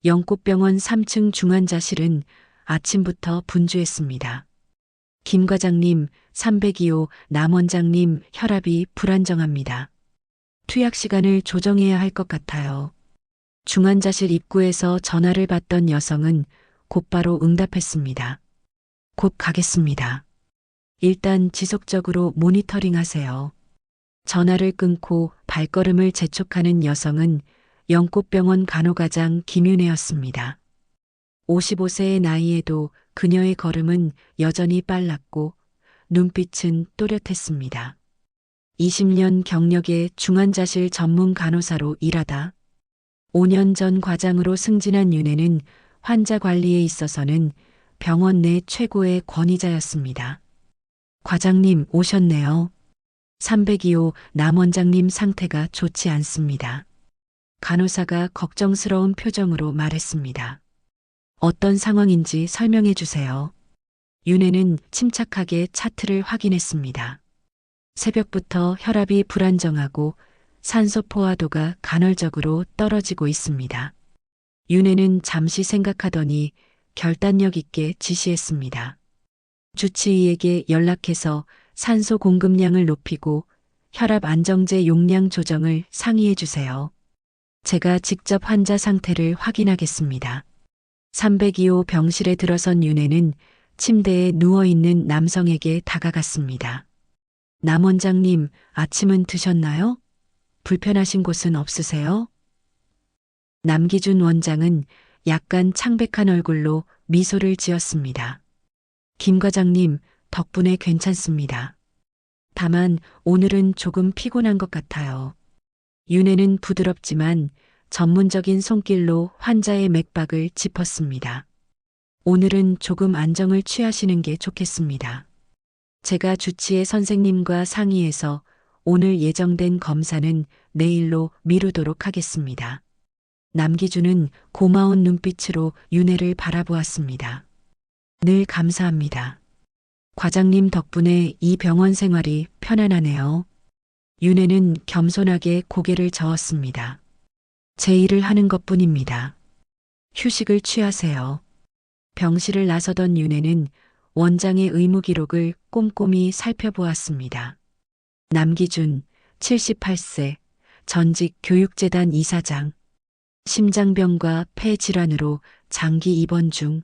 영꽃병원 3층 중환자실은 아침부터 분주했습니다. 김 과장님, 302호 남 원장님 혈압이 불안정합니다. 투약 시간을 조정해야 할 것 같아요. 중환자실 입구에서 전화를 받던 여성은 곧바로 응답했습니다. 곧 가겠습니다. 일단 지속적으로 모니터링 하세요. 전화를 끊고 발걸음을 재촉하는 여성은 영꽃병원 간호과장 김윤혜였습니다. 55세의 나이에도 그녀의 걸음은 여전히 빨랐고 눈빛은 또렷했습니다. 20년 경력의 중환자실 전문 간호사로 일하다 5년 전 과장으로 승진한 윤혜는 환자 관리에 있어서는 병원 내 최고의 권위자였습니다. 과장님 오셨네요. 302호 남 원장님 상태가 좋지 않습니다. 간호사가 걱정스러운 표정으로 말했습니다. 어떤 상황인지 설명해 주세요. 윤혜는 침착하게 차트를 확인했습니다. 새벽부터 혈압이 불안정하고 산소 포화도가 간헐적으로 떨어지고 있습니다. 윤혜는 잠시 생각하더니 결단력 있게 지시했습니다. 주치의에게 연락해서 산소 공급량을 높이고 혈압 안정제 용량 조정을 상의해 주세요. 제가 직접 환자 상태를 확인하겠습니다. 302호 병실에 들어선 윤혜는 침대에 누워있는 남성에게 다가갔습니다. 남 원장님, 아침은 드셨나요? 불편하신 곳은 없으세요? 남기준 원장은 약간 창백한 얼굴로 미소를 지었습니다. 김 과장님, 덕분에 괜찮습니다. 다만 오늘은 조금 피곤한 것 같아요. 윤혜는 부드럽지만 전문적인 손길로 환자의 맥박을 짚었습니다. 오늘은 조금 안정을 취하시는 게 좋겠습니다. 제가 주치의 선생님과 상의해서 오늘 예정된 검사는 내일로 미루도록 하겠습니다. 남기준은 고마운 눈빛으로 윤혜를 바라보았습니다. 늘 감사합니다. 과장님 덕분에 이 병원 생활이 편안하네요. 윤혜는 겸손하게 고개를 저었습니다. 제 일을 하는 것뿐입니다. 휴식을 취하세요. 병실을 나서던 윤혜는 원장의 의무 기록을 꼼꼼히 살펴보았습니다. 남기준, 78세, 전직 교육재단 이사장, 심장병과 폐질환으로 장기 입원 중,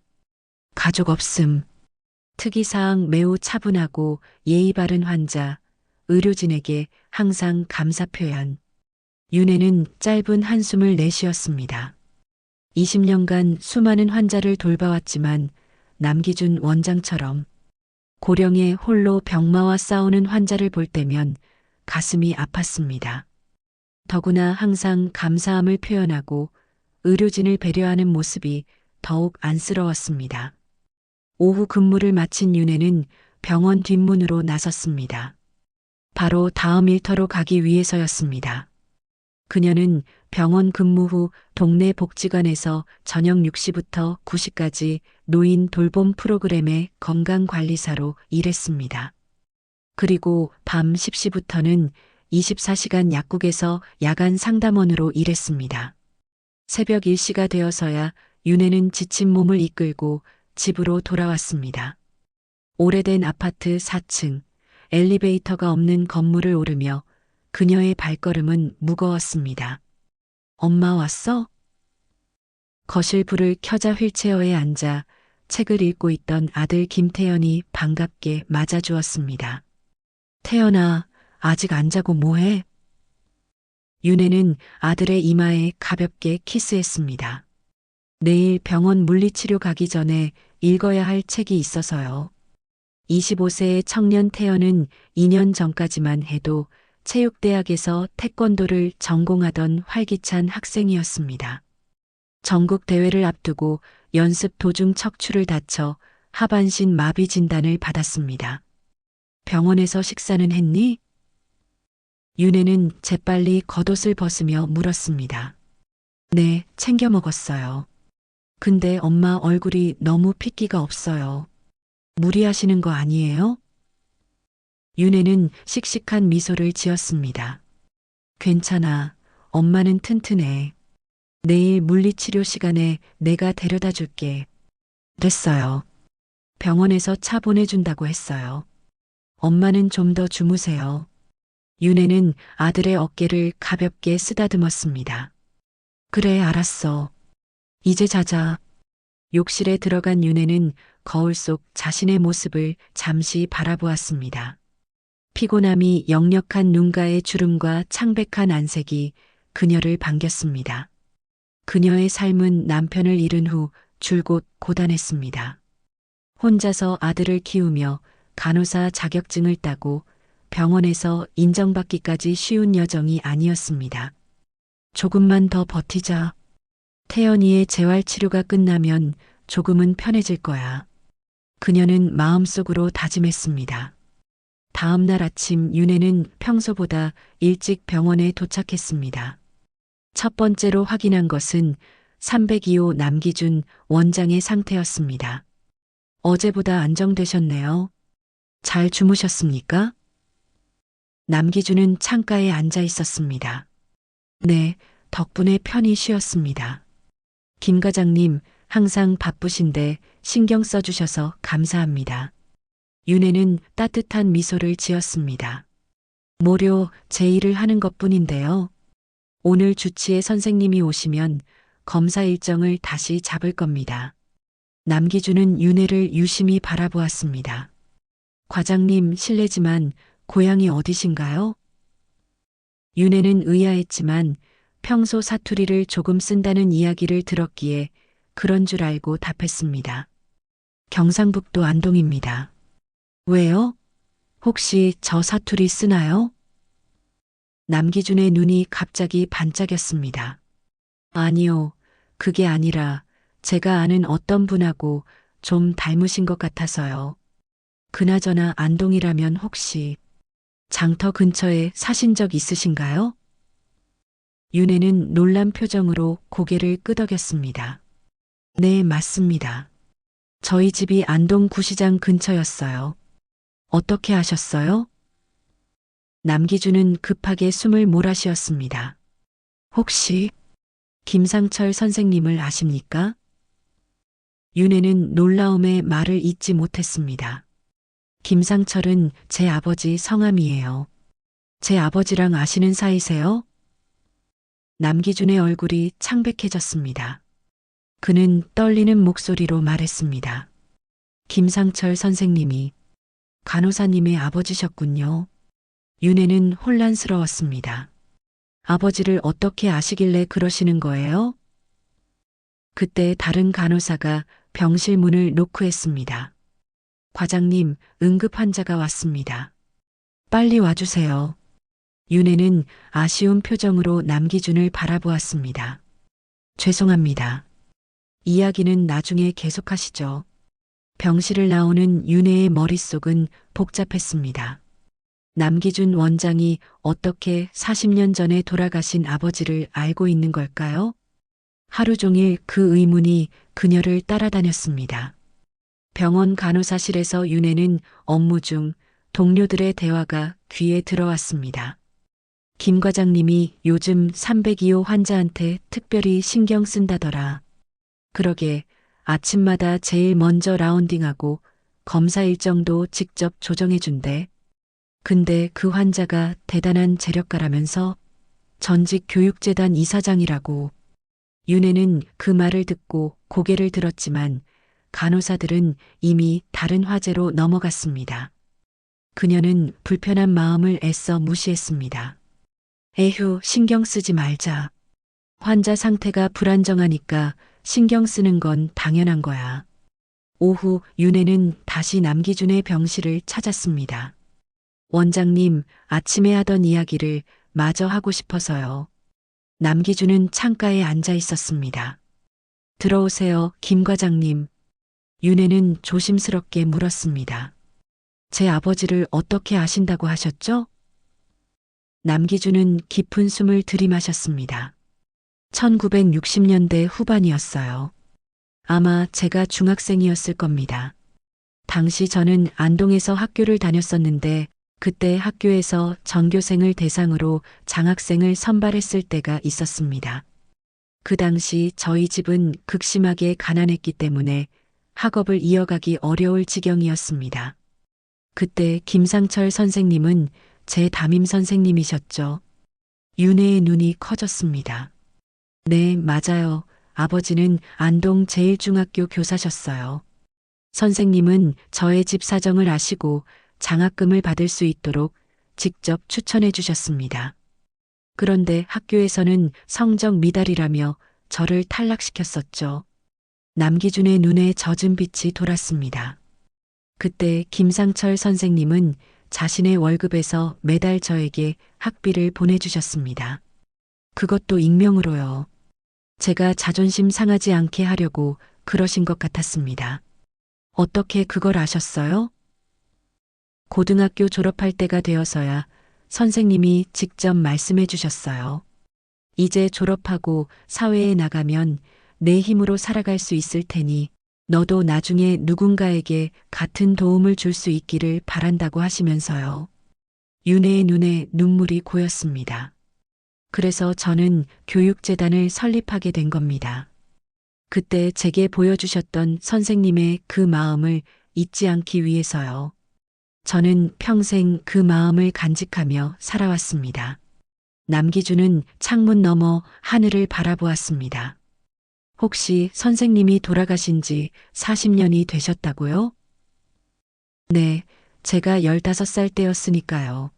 가족 없음, 특이사항 매우 차분하고 예의 바른 환자, 의료진에게 항상 감사 표현. 윤혜는 짧은 한숨을 내쉬었습니다. 20년간 수많은 환자를 돌봐왔지만 남기준 원장처럼 고령에 홀로 병마와 싸우는 환자를 볼 때면 가슴이 아팠습니다. 더구나 항상 감사함을 표현하고 의료진을 배려하는 모습이 더욱 안쓰러웠습니다. 오후 근무를 마친 윤혜는 병원 뒷문으로 나섰습니다. 바로 다음 일터로 가기 위해서였습니다. 그녀는 병원 근무 후 동네 복지관에서 저녁 6시부터 9시까지 노인 돌봄 프로그램의 건강관리사로 일했습니다. 그리고 밤 10시부터는 24시간 약국에서 야간 상담원으로 일했습니다. 새벽 1시가 되어서야 윤혜는 지친 몸을 이끌고 집으로 돌아왔습니다. 오래된 아파트 4층, 엘리베이터가 없는 건물을 오르며 그녀의 발걸음은 무거웠습니다. 엄마 왔어? 거실 불을 켜자 휠체어에 앉아 책을 읽고 있던 아들 김태연이 반갑게 맞아주었습니다. 태연아, 아직 안 자고 뭐해? 윤혜는 아들의 이마에 가볍게 키스했습니다. 내일 병원 물리치료 가기 전에 읽어야 할 책이 있어서요. 25세의 청년 태연은 2년 전까지만 해도 체육대학에서 태권도를 전공하던 활기찬 학생이었습니다. 전국 대회를 앞두고 연습 도중 척추를 다쳐 하반신 마비 진단을 받았습니다. 병원에서 식사는 했니? 윤혜는 재빨리 겉옷을 벗으며 물었습니다. 네, 챙겨 먹었어요. 근데 엄마 얼굴이 너무 핏기가 없어요. 무리하시는 거 아니에요? 윤혜는 씩씩한 미소를 지었습니다. 괜찮아. 엄마는 튼튼해. 내일 물리치료 시간에 내가 데려다 줄게. 됐어요. 병원에서 차 보내준다고 했어요. 엄마는 좀 더 주무세요. 윤혜는 아들의 어깨를 가볍게 쓰다듬었습니다. 그래, 알았어. 이제 자자. 욕실에 들어간 윤혜는 거울 속 자신의 모습을 잠시 바라보았습니다. 피곤함이 역력한 눈가의 주름과 창백한 안색이 그녀를 반겼습니다. 그녀의 삶은 남편을 잃은 후 줄곧 고단했습니다. 혼자서 아들을 키우며 간호사 자격증을 따고 병원에서 인정받기까지 쉬운 여정이 아니었습니다. 조금만 더 버티자. 태연이의 재활치료가 끝나면 조금은 편해질 거야. 그녀는 마음속으로 다짐했습니다. 다음 날 아침 윤혜는 평소보다 일찍 병원에 도착했습니다. 첫 번째로 확인한 것은 302호 남기준 원장의 상태였습니다. 어제보다 안정되셨네요. 잘 주무셨습니까? 남기준은 창가에 앉아 있었습니다. 네, 덕분에 편히 쉬었습니다. 김 과장님, 항상 바쁘신데 신경 써주셔서 감사합니다. 윤혜는 따뜻한 미소를 지었습니다. 모료 제 일을 하는 것뿐인데요. 오늘 주치의 선생님이 오시면 검사 일정을 다시 잡을 겁니다. 남기준은 윤혜를 유심히 바라보았습니다. 과장님, 실례지만 고향이 어디신가요? 윤혜는 의아했지만 평소 사투리를 조금 쓴다는 이야기를 들었기에 그런 줄 알고 답했습니다. 경상북도 안동입니다. 왜요? 혹시 저 사투리 쓰나요? 남기준의 눈이 갑자기 반짝였습니다. 아니요, 그게 아니라 제가 아는 어떤 분하고 좀 닮으신 것 같아서요. 그나저나 안동이라면 혹시 장터 근처에 사신 적 있으신가요? 윤혜는 놀란 표정으로 고개를 끄덕였습니다. 네, 맞습니다. 저희 집이 안동 구시장 근처였어요. 어떻게 아셨어요? 남기준은 급하게 숨을 몰아쉬었습니다. 혹시 김상철 선생님을 아십니까? 윤혜는 놀라움에 말을 잇지 못했습니다. 김상철은 제 아버지 성함이에요. 제 아버지랑 아시는 사이세요? 남기준의 얼굴이 창백해졌습니다. 그는 떨리는 목소리로 말했습니다. 김상철 선생님이 간호사님의 아버지셨군요. 윤혜는 혼란스러웠습니다. 아버지를 어떻게 아시길래 그러시는 거예요? 그때 다른 간호사가 병실 문을 노크했습니다. 과장님, 응급 환자가 왔습니다. 빨리 와주세요. 윤혜는 아쉬운 표정으로 남기준을 바라보았습니다. 죄송합니다. 이야기는 나중에 계속하시죠. 병실을 나오는 윤혜의 머릿속은 복잡했습니다. 남기준 원장이 어떻게 40년 전에 돌아가신 아버지를 알고 있는 걸까요? 하루 종일 그 의문이 그녀를 따라다녔습니다. 병원 간호사실에서 윤혜는 업무 중 동료들의 대화가 귀에 들어왔습니다. 김 과장님이 요즘 302호 환자한테 특별히 신경 쓴다더라. 그러게 아침마다 제일 먼저 라운딩하고 검사 일정도 직접 조정해준대. 근데 그 환자가 대단한 재력가라면서 전직 교육재단 이사장이라고. 윤혜는 그 말을 듣고 고개를 들었지만 간호사들은 이미 다른 화제로 넘어갔습니다. 그녀는 불편한 마음을 애써 무시했습니다. 에휴, 신경 쓰지 말자. 환자 상태가 불안정하니까 신경 쓰는 건 당연한 거야. 오후 윤혜는 다시 남기준의 병실을 찾았습니다. 원장님, 아침에 하던 이야기를 마저 하고 싶어서요. 남기준은 창가에 앉아 있었습니다. 들어오세요, 김 과장님. 윤혜는 조심스럽게 물었습니다. 제 아버지를 어떻게 아신다고 하셨죠? 남기준은 깊은 숨을 들이마셨습니다. 1960년대 후반이었어요. 아마 제가 중학생이었을 겁니다. 당시 저는 안동에서 학교를 다녔었는데 그때 학교에서 전교생을 대상으로 장학생을 선발했을 때가 있었습니다. 그 당시 저희 집은 극심하게 가난했기 때문에 학업을 이어가기 어려울 지경이었습니다. 그때 김상철 선생님은 제 담임 선생님이셨죠. 윤혜의 눈이 커졌습니다. 네, 맞아요. 아버지는 안동 제1중학교 교사셨어요. 선생님은 저의 집 사정을 아시고 장학금을 받을 수 있도록 직접 추천해 주셨습니다. 그런데 학교에서는 성적 미달이라며 저를 탈락시켰었죠. 남기준의 눈에 젖은 빛이 돌았습니다. 그때 김상철 선생님은 자신의 월급에서 매달 저에게 학비를 보내주셨습니다. 그것도 익명으로요. 제가 자존심 상하지 않게 하려고 그러신 것 같았습니다. 어떻게 그걸 아셨어요? 고등학교 졸업할 때가 되어서야 선생님이 직접 말씀해 주셨어요. 이제 졸업하고 사회에 나가면 내 힘으로 살아갈 수 있을 테니 너도 나중에 누군가에게 같은 도움을 줄 수 있기를 바란다고 하시면서요. 윤혜의 눈에 눈물이 고였습니다. 그래서 저는 교육재단을 설립하게 된 겁니다. 그때 제게 보여주셨던 선생님의 그 마음을 잊지 않기 위해서요. 저는 평생 그 마음을 간직하며 살아왔습니다. 남기준은 창문 너머 하늘을 바라보았습니다. 혹시 선생님이 돌아가신 지 40년이 되셨다고요? 네, 제가 15살 때였으니까요.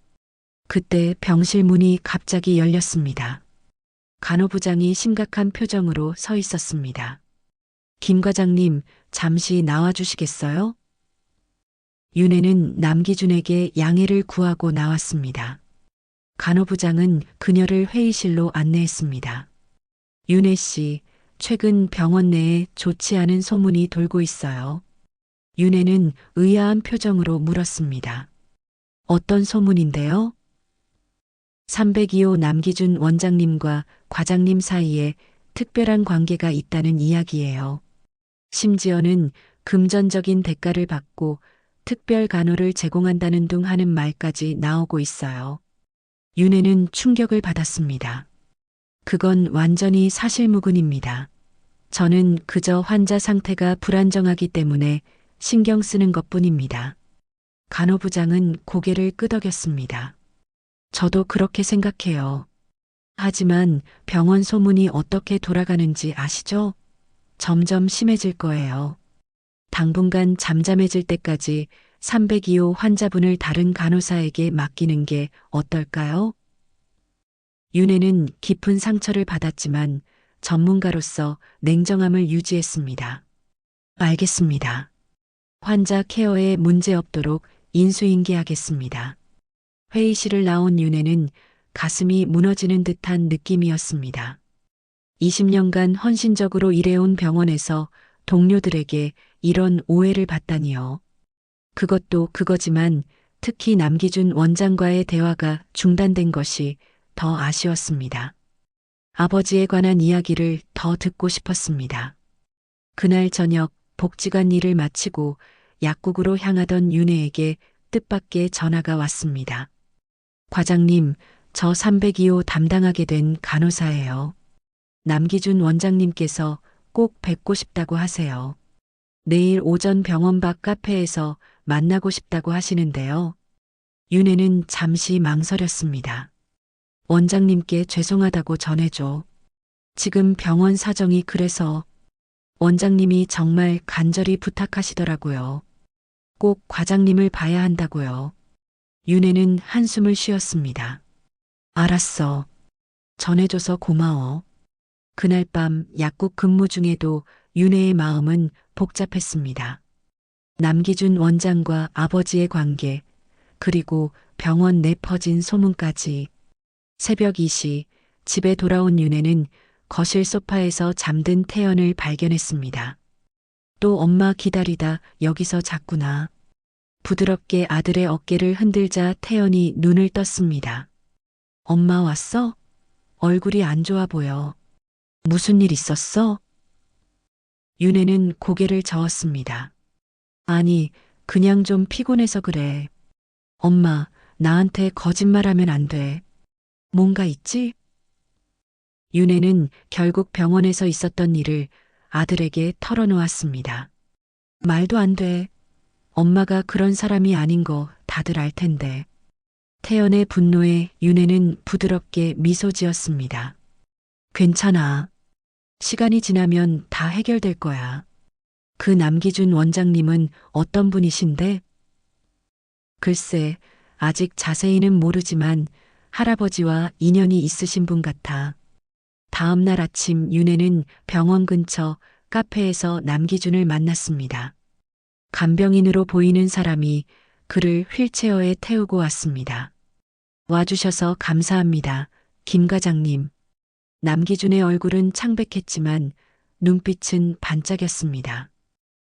그때 병실 문이 갑자기 열렸습니다. 간호부장이 심각한 표정으로 서 있었습니다. 김 과장님, 잠시 나와주시겠어요? 윤혜는 남기준에게 양해를 구하고 나왔습니다. 간호부장은 그녀를 회의실로 안내했습니다. 윤혜 씨, 최근 병원 내에 좋지 않은 소문이 돌고 있어요. 윤혜는 의아한 표정으로 물었습니다. 어떤 소문인데요? 302호 남기준 원장님과 과장님 사이에 특별한 관계가 있다는 이야기예요. 심지어는 금전적인 대가를 받고 특별 간호를 제공한다는 둥 하는 말까지 나오고 있어요. 윤혜는 충격을 받았습니다. 그건 완전히 사실무근입니다. 저는 그저 환자 상태가 불안정하기 때문에 신경 쓰는 것뿐입니다. 간호부장은 고개를 끄덕였습니다. 저도 그렇게 생각해요. 하지만 병원 소문이 어떻게 돌아가는지 아시죠? 점점 심해질 거예요. 당분간 잠잠해질 때까지 302호 환자분을 다른 간호사에게 맡기는 게 어떨까요? 윤혜는 깊은 상처를 받았지만 전문가로서 냉정함을 유지했습니다. 알겠습니다. 환자 케어에 문제 없도록 인수인계하겠습니다. 회의실을 나온 윤혜는 가슴이 무너지는 듯한 느낌이었습니다. 20년간 헌신적으로 일해온 병원에서 동료들에게 이런 오해를 받다니요. 그것도 그거지만 특히 남기준 원장과의 대화가 중단된 것이 더 아쉬웠습니다. 아버지에 관한 이야기를 더 듣고 싶었습니다. 그날 저녁 복지관 일을 마치고 약국으로 향하던 윤혜에게 뜻밖의 전화가 왔습니다. 과장님, 저 302호 담당하게 된 간호사예요. 남기준 원장님께서 꼭 뵙고 싶다고 하세요. 내일 오전 병원 밖 카페에서 만나고 싶다고 하시는데요. 윤혜는 잠시 망설였습니다. 원장님께 죄송하다고 전해줘. 지금 병원 사정이 그래서 원장님이 정말 간절히 부탁하시더라고요. 꼭 과장님을 봐야 한다고요. 윤혜는 한숨을 쉬었습니다. 알았어. 전해줘서 고마워. 그날 밤 약국 근무 중에도 윤혜의 마음은 복잡했습니다. 남기준 원장과 아버지의 관계, 그리고 병원 내 퍼진 소문까지. 새벽 2시 집에 돌아온 윤혜는 거실 소파에서 잠든 태연을 발견했습니다. 또 엄마 기다리다 여기서 잤구나. 부드럽게 아들의 어깨를 흔들자 태연이 눈을 떴습니다. 엄마 왔어? 얼굴이 안 좋아 보여. 무슨 일 있었어? 윤혜는 고개를 저었습니다. 아니, 그냥 좀 피곤해서 그래. 엄마, 나한테 거짓말하면 안 돼. 뭔가 있지? 윤혜는 결국 병원에서 있었던 일을 아들에게 털어놓았습니다. 말도 안 돼. 엄마가 그런 사람이 아닌 거 다들 알 텐데. 태연의 분노에 윤혜는 부드럽게 미소 지었습니다. 괜찮아. 시간이 지나면 다 해결될 거야. 그 남기준 원장님은 어떤 분이신데? 글쎄, 아직 자세히는 모르지만 할아버지와 인연이 있으신 분 같아. 다음 날 아침 윤혜는 병원 근처 카페에서 남기준을 만났습니다. 간병인으로 보이는 사람이 그를 휠체어에 태우고 왔습니다. 와주셔서 감사합니다, 김 과장님. 남기준의 얼굴은 창백했지만 눈빛은 반짝였습니다.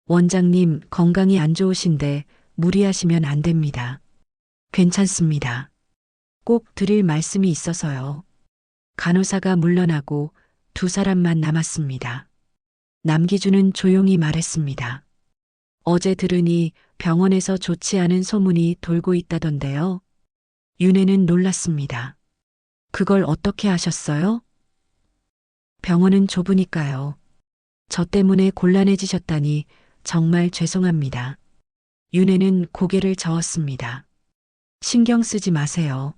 원장님 건강이 안 좋으신데 무리하시면 안 됩니다. 괜찮습니다. 꼭 드릴 말씀이 있어서요. 간호사가 물러나고 두 사람만 남았습니다. 남기준은 조용히 말했습니다. 어제 들으니 병원에서 좋지 않은 소문이 돌고 있다던데요. 윤혜는 놀랐습니다. 그걸 어떻게 아셨어요? 병원은 좁으니까요. 저 때문에 곤란해지셨다니 정말 죄송합니다. 윤혜는 고개를 저었습니다. 신경 쓰지 마세요.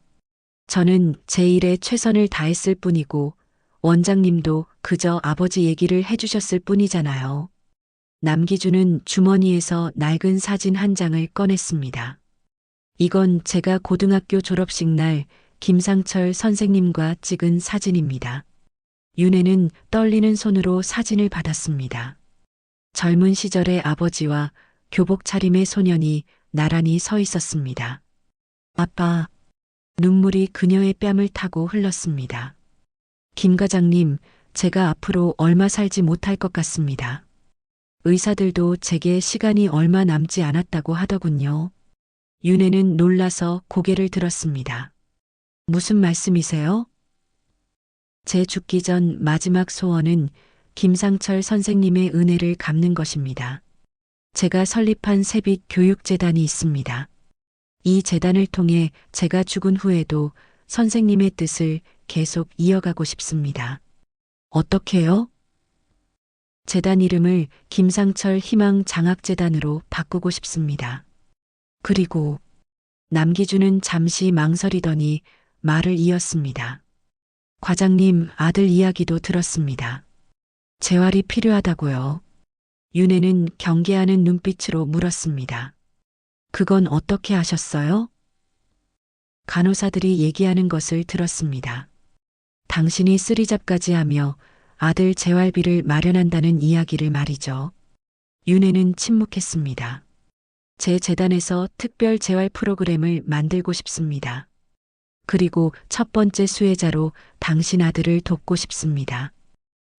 저는 제 일에 최선을 다했을 뿐이고 원장님도 그저 아버지 얘기를 해주셨을 뿐이잖아요. 남기준은 주머니에서 낡은 사진 한 장을 꺼냈습니다. 이건 제가 고등학교 졸업식 날 김상철 선생님과 찍은 사진입니다. 윤혜는 떨리는 손으로 사진을 받았습니다. 젊은 시절의 아버지와 교복 차림의 소년이 나란히 서 있었습니다. 아빠, 눈물이 그녀의 뺨을 타고 흘렀습니다. 김 과장님, 제가 앞으로 얼마 살지 못할 것 같습니다. 의사들도 제게 시간이 얼마 남지 않았다고 하더군요. 윤혜는 놀라서 고개를 들었습니다. 무슨 말씀이세요? 제 죽기 전 마지막 소원은 김상철 선생님의 은혜를 갚는 것입니다. 제가 설립한 세빛 교육재단이 있습니다. 이 재단을 통해 제가 죽은 후에도 선생님의 뜻을 계속 이어가고 싶습니다. 어떻게요? 재단 이름을 김상철 희망장학재단으로 바꾸고 싶습니다. 그리고 남기준은 잠시 망설이더니 말을 이었습니다. 과장님 아들 이야기도 들었습니다. 재활이 필요하다고요. 윤혜는 경계하는 눈빛으로 물었습니다. 그건 어떻게 아셨어요? 간호사들이 얘기하는 것을 들었습니다. 당신이 쓰리잡까지 하며 아들 재활비를 마련한다는 이야기를 말이죠. 윤혜는 침묵했습니다. 제 재단에서 특별 재활 프로그램을 만들고 싶습니다. 그리고 첫 번째 수혜자로 당신 아들을 돕고 싶습니다.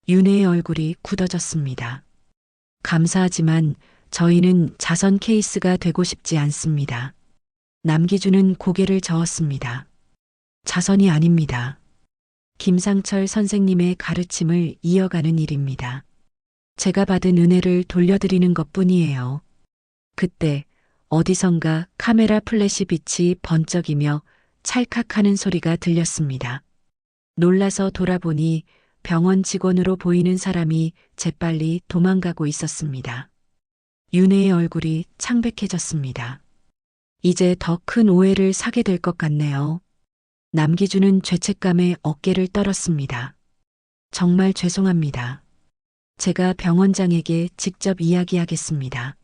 윤혜의 얼굴이 굳어졌습니다. 감사하지만 저희는 자선 케이스가 되고 싶지 않습니다. 남기준은 고개를 저었습니다. 자선이 아닙니다. 김상철 선생님의 가르침을 이어가는 일입니다. 제가 받은 은혜를 돌려드리는 것뿐이에요. 그때 어디선가 카메라 플래시 빛이 번쩍이며 찰칵하는 소리가 들렸습니다. 놀라서 돌아보니 병원 직원으로 보이는 사람이 재빨리 도망가고 있었습니다. 윤혜의 얼굴이 창백해졌습니다. 이제 더 큰 오해를 사게 될 것 같네요. 남기준은 죄책감에 어깨를 떨었습니다. 정말 죄송합니다. 제가 병원장에게 직접 이야기하겠습니다.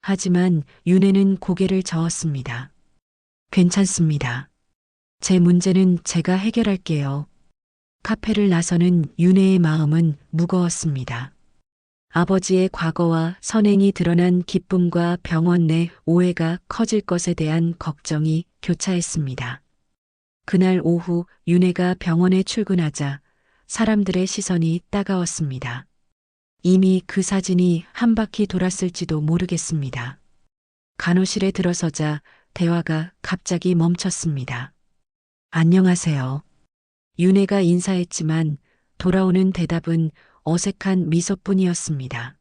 하지만 윤혜는 고개를 저었습니다. 괜찮습니다. 제 문제는 제가 해결할게요. 카페를 나서는 윤혜의 마음은 무거웠습니다. 아버지의 과거와 선행이 드러난 기쁨과 병원 내 오해가 커질 것에 대한 걱정이 교차했습니다. 그날 오후 윤혜가 병원에 출근하자 사람들의 시선이 따가웠습니다. 이미 그 사진이 한 바퀴 돌았을지도 모르겠습니다. 간호실에 들어서자 대화가 갑자기 멈췄습니다. 안녕하세요. 윤혜가 인사했지만 돌아오는 대답은 어색한 미소뿐이었습니다.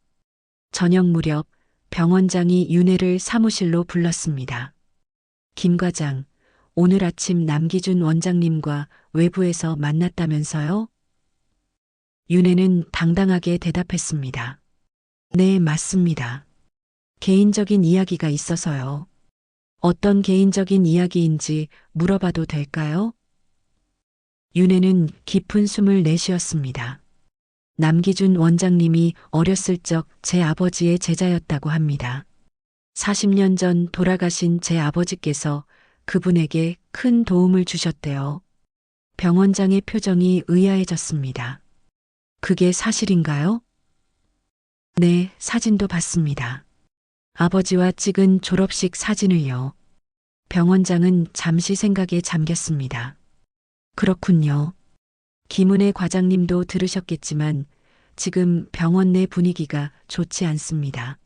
저녁 무렵 병원장이 윤혜를 사무실로 불렀습니다. 김 과장, 오늘 아침 남기준 원장님과 외부에서 만났다면서요? 윤혜는 당당하게 대답했습니다. 네, 맞습니다. 개인적인 이야기가 있어서요. 어떤 개인적인 이야기인지 물어봐도 될까요? 윤혜는 깊은 숨을 내쉬었습니다. 남기준 원장님이 어렸을 적 제 아버지의 제자였다고 합니다. 40년 전 돌아가신 제 아버지께서 그분에게 큰 도움을 주셨대요. 병원장의 표정이 의아해졌습니다. 그게 사실인가요? 네, 사진도 봤습니다. 아버지와 찍은 졸업식 사진을요. 병원장은 잠시 생각에 잠겼습니다. 그렇군요. 김은혜 과장님도 들으셨겠지만 지금 병원 내 분위기가 좋지 않습니다.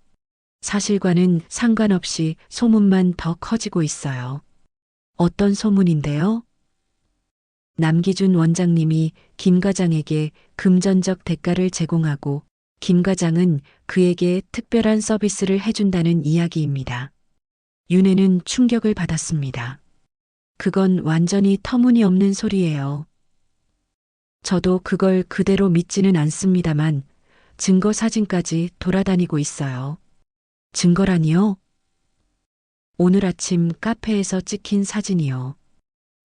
사실과는 상관없이 소문만 더 커지고 있어요. 어떤 소문인데요? 남기준 원장님이 김 과장에게 금전적 대가를 제공하고 김 과장은 그에게 특별한 서비스를 해준다는 이야기입니다. 윤혜는 충격을 받았습니다. 그건 완전히 터무니없는 소리예요. 저도 그걸 그대로 믿지는 않습니다만 증거 사진까지 돌아다니고 있어요. 증거라니요? 오늘 아침 카페에서 찍힌 사진이요.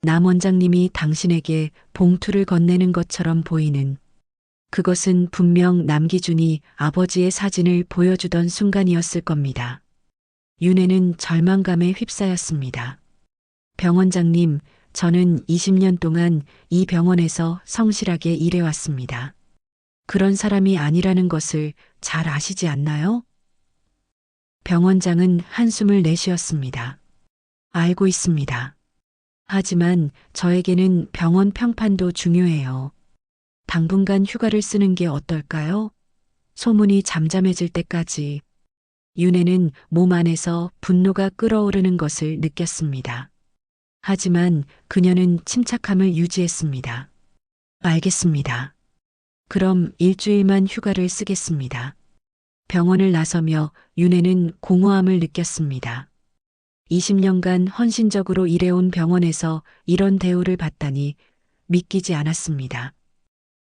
남 원장님이 당신에게 봉투를 건네는 것처럼 보이는 그것은 분명 남기준이 아버지의 사진을 보여주던 순간이었을 겁니다. 윤혜는 절망감에 휩싸였습니다. 병원장님, 저는 20년 동안 이 병원에서 성실하게 일해왔습니다. 그런 사람이 아니라는 것을 잘 아시지 않나요? 병원장은 한숨을 내쉬었습니다. 알고 있습니다. 하지만 저에게는 병원 평판도 중요해요. 당분간 휴가를 쓰는 게 어떨까요? 소문이 잠잠해질 때까지. 윤혜는 몸 안에서 분노가 끓어오르는 것을 느꼈습니다. 하지만 그녀는 침착함을 유지했습니다. 알겠습니다. 그럼 일주일만 휴가를 쓰겠습니다. 병원을 나서며 윤혜는 공허함을 느꼈습니다. 20년간 헌신적으로 일해온 병원에서 이런 대우를 받다니 믿기지 않았습니다.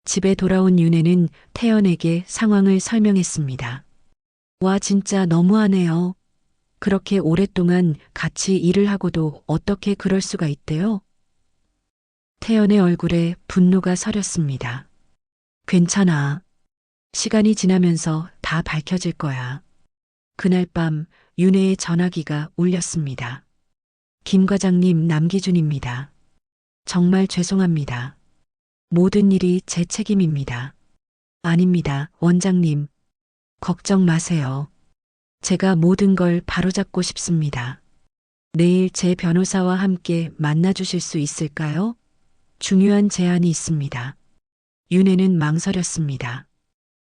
집에 돌아온 윤혜는 태연에게 상황을 설명했습니다. 와, 진짜 너무하네요. 그렇게 오랫동안 같이 일을 하고도 어떻게 그럴 수가 있대요? 태연의 얼굴에 분노가 서렸습니다. 괜찮아. 시간이 지나면서 다 밝혀질 거야. 그날 밤 윤혜의 전화기가 울렸습니다. 김 과장님, 남기준입니다. 정말 죄송합니다. 모든 일이 제 책임입니다. 아닙니다, 원장님. 걱정 마세요. 제가 모든 걸 바로잡고 싶습니다. 내일 제 변호사와 함께 만나주실 수 있을까요? 중요한 제안이 있습니다. 윤혜는 망설였습니다.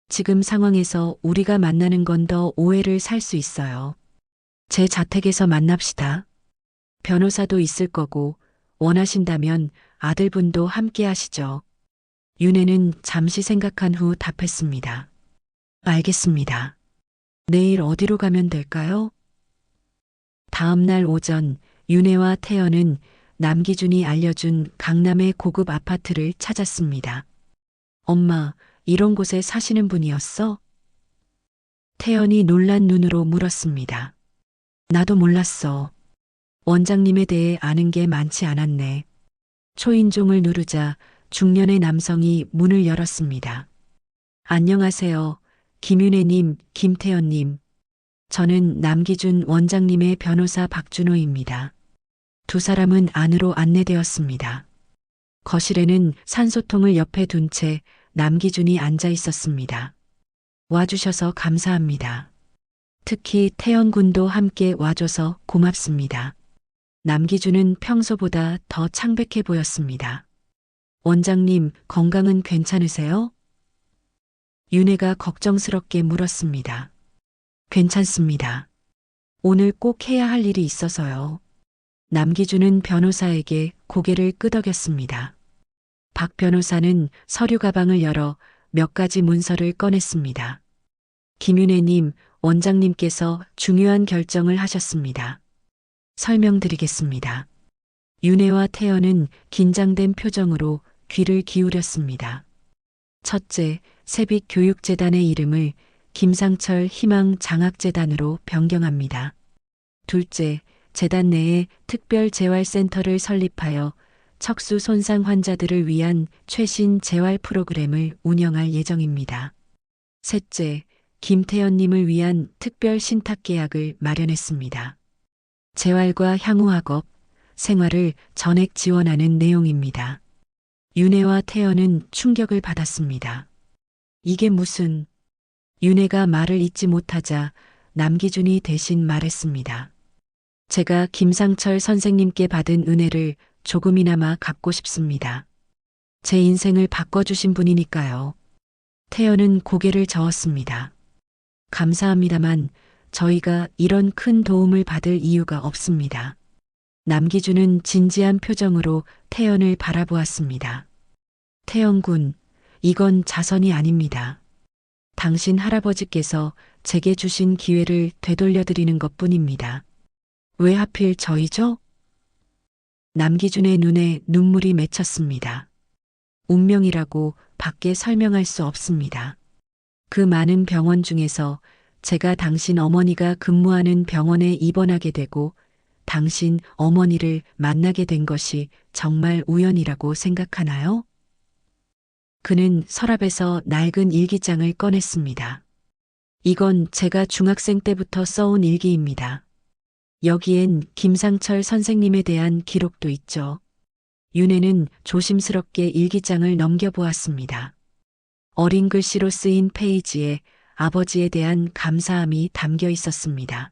지금 상황에서 우리가 만나는 건 더 오해를 살 수 있어요. 제 자택에서 만납시다. 변호사도 있을 거고 원하신다면 아들분도 함께 하시죠. 윤혜는 잠시 생각한 후 답했습니다. 알겠습니다. 내일 어디로 가면 될까요? 다음 날 오전 윤혜와 태연은 남기준이 알려준 강남의 고급 아파트를 찾았습니다. 엄마, 이런 곳에 사시는 분이었어? 태연이 놀란 눈으로 물었습니다. 나도 몰랐어. 원장님에 대해 아는 게 많지 않았네. 초인종을 누르자 중년의 남성이 문을 열었습니다. 안녕하세요. 김윤혜님, 김태연님. 저는 남기준 원장님의 변호사 박준호입니다. 두 사람은 안으로 안내되었습니다. 거실에는 산소통을 옆에 둔 채 남기준이 앉아 있었습니다. 와주셔서 감사합니다. 특히 태연 군도 함께 와줘서 고맙습니다. 남기준은 평소보다 더 창백해 보였습니다. 원장님, 건강은 괜찮으세요? 윤혜가 걱정스럽게 물었습니다. 괜찮습니다. 오늘 꼭 해야 할 일이 있어서요. 남기준은 변호사에게 고개를 끄덕였습니다. 박 변호사는 서류 가방을 열어 몇 가지 문서를 꺼냈습니다. 김윤혜님, 원장님께서 중요한 결정을 하셨습니다. 설명드리겠습니다. 윤혜와 태연은 긴장된 표정으로 귀를 기울였습니다. 첫째, 세빛교육재단의 이름을 김상철 희망장학재단으로 변경합니다. 둘째, 재단 내에 특별재활센터를 설립하여 척수 손상 환자들을 위한 최신 재활 프로그램을 운영할 예정입니다. 셋째, 김태연님을 위한 특별 신탁 계약을 마련했습니다. 재활과 향후학업, 생활을 전액 지원하는 내용입니다. 윤혜와 태연은 충격을 받았습니다. 이게 무슨... 윤혜가 말을 잇지 못하자 남기준이 대신 말했습니다. 제가 김상철 선생님께 받은 은혜를 조금이나마 갚고 싶습니다. 제 인생을 바꿔주신 분이니까요. 태연은 고개를 저었습니다. 감사합니다만 저희가 이런 큰 도움을 받을 이유가 없습니다. 남기준은 진지한 표정으로 태연을 바라보았습니다. 태연 군, 이건 자선이 아닙니다. 당신 할아버지께서 제게 주신 기회를 되돌려드리는 것뿐입니다. 왜 하필 저희죠? 남기준의 눈에 눈물이 맺혔습니다. 운명이라고 밖에 설명할 수 없습니다. 그 많은 병원 중에서 제가 당신 어머니가 근무하는 병원에 입원하게 되고 당신 어머니를 만나게 된 것이 정말 우연이라고 생각하나요? 그는 서랍에서 낡은 일기장을 꺼냈습니다. 이건 제가 중학생 때부터 써온 일기입니다. 여기엔 김상철 선생님에 대한 기록도 있죠. 윤혜는 조심스럽게 일기장을 넘겨보았습니다. 어린 글씨로 쓰인 페이지에 아버지에 대한 감사함이 담겨 있었습니다.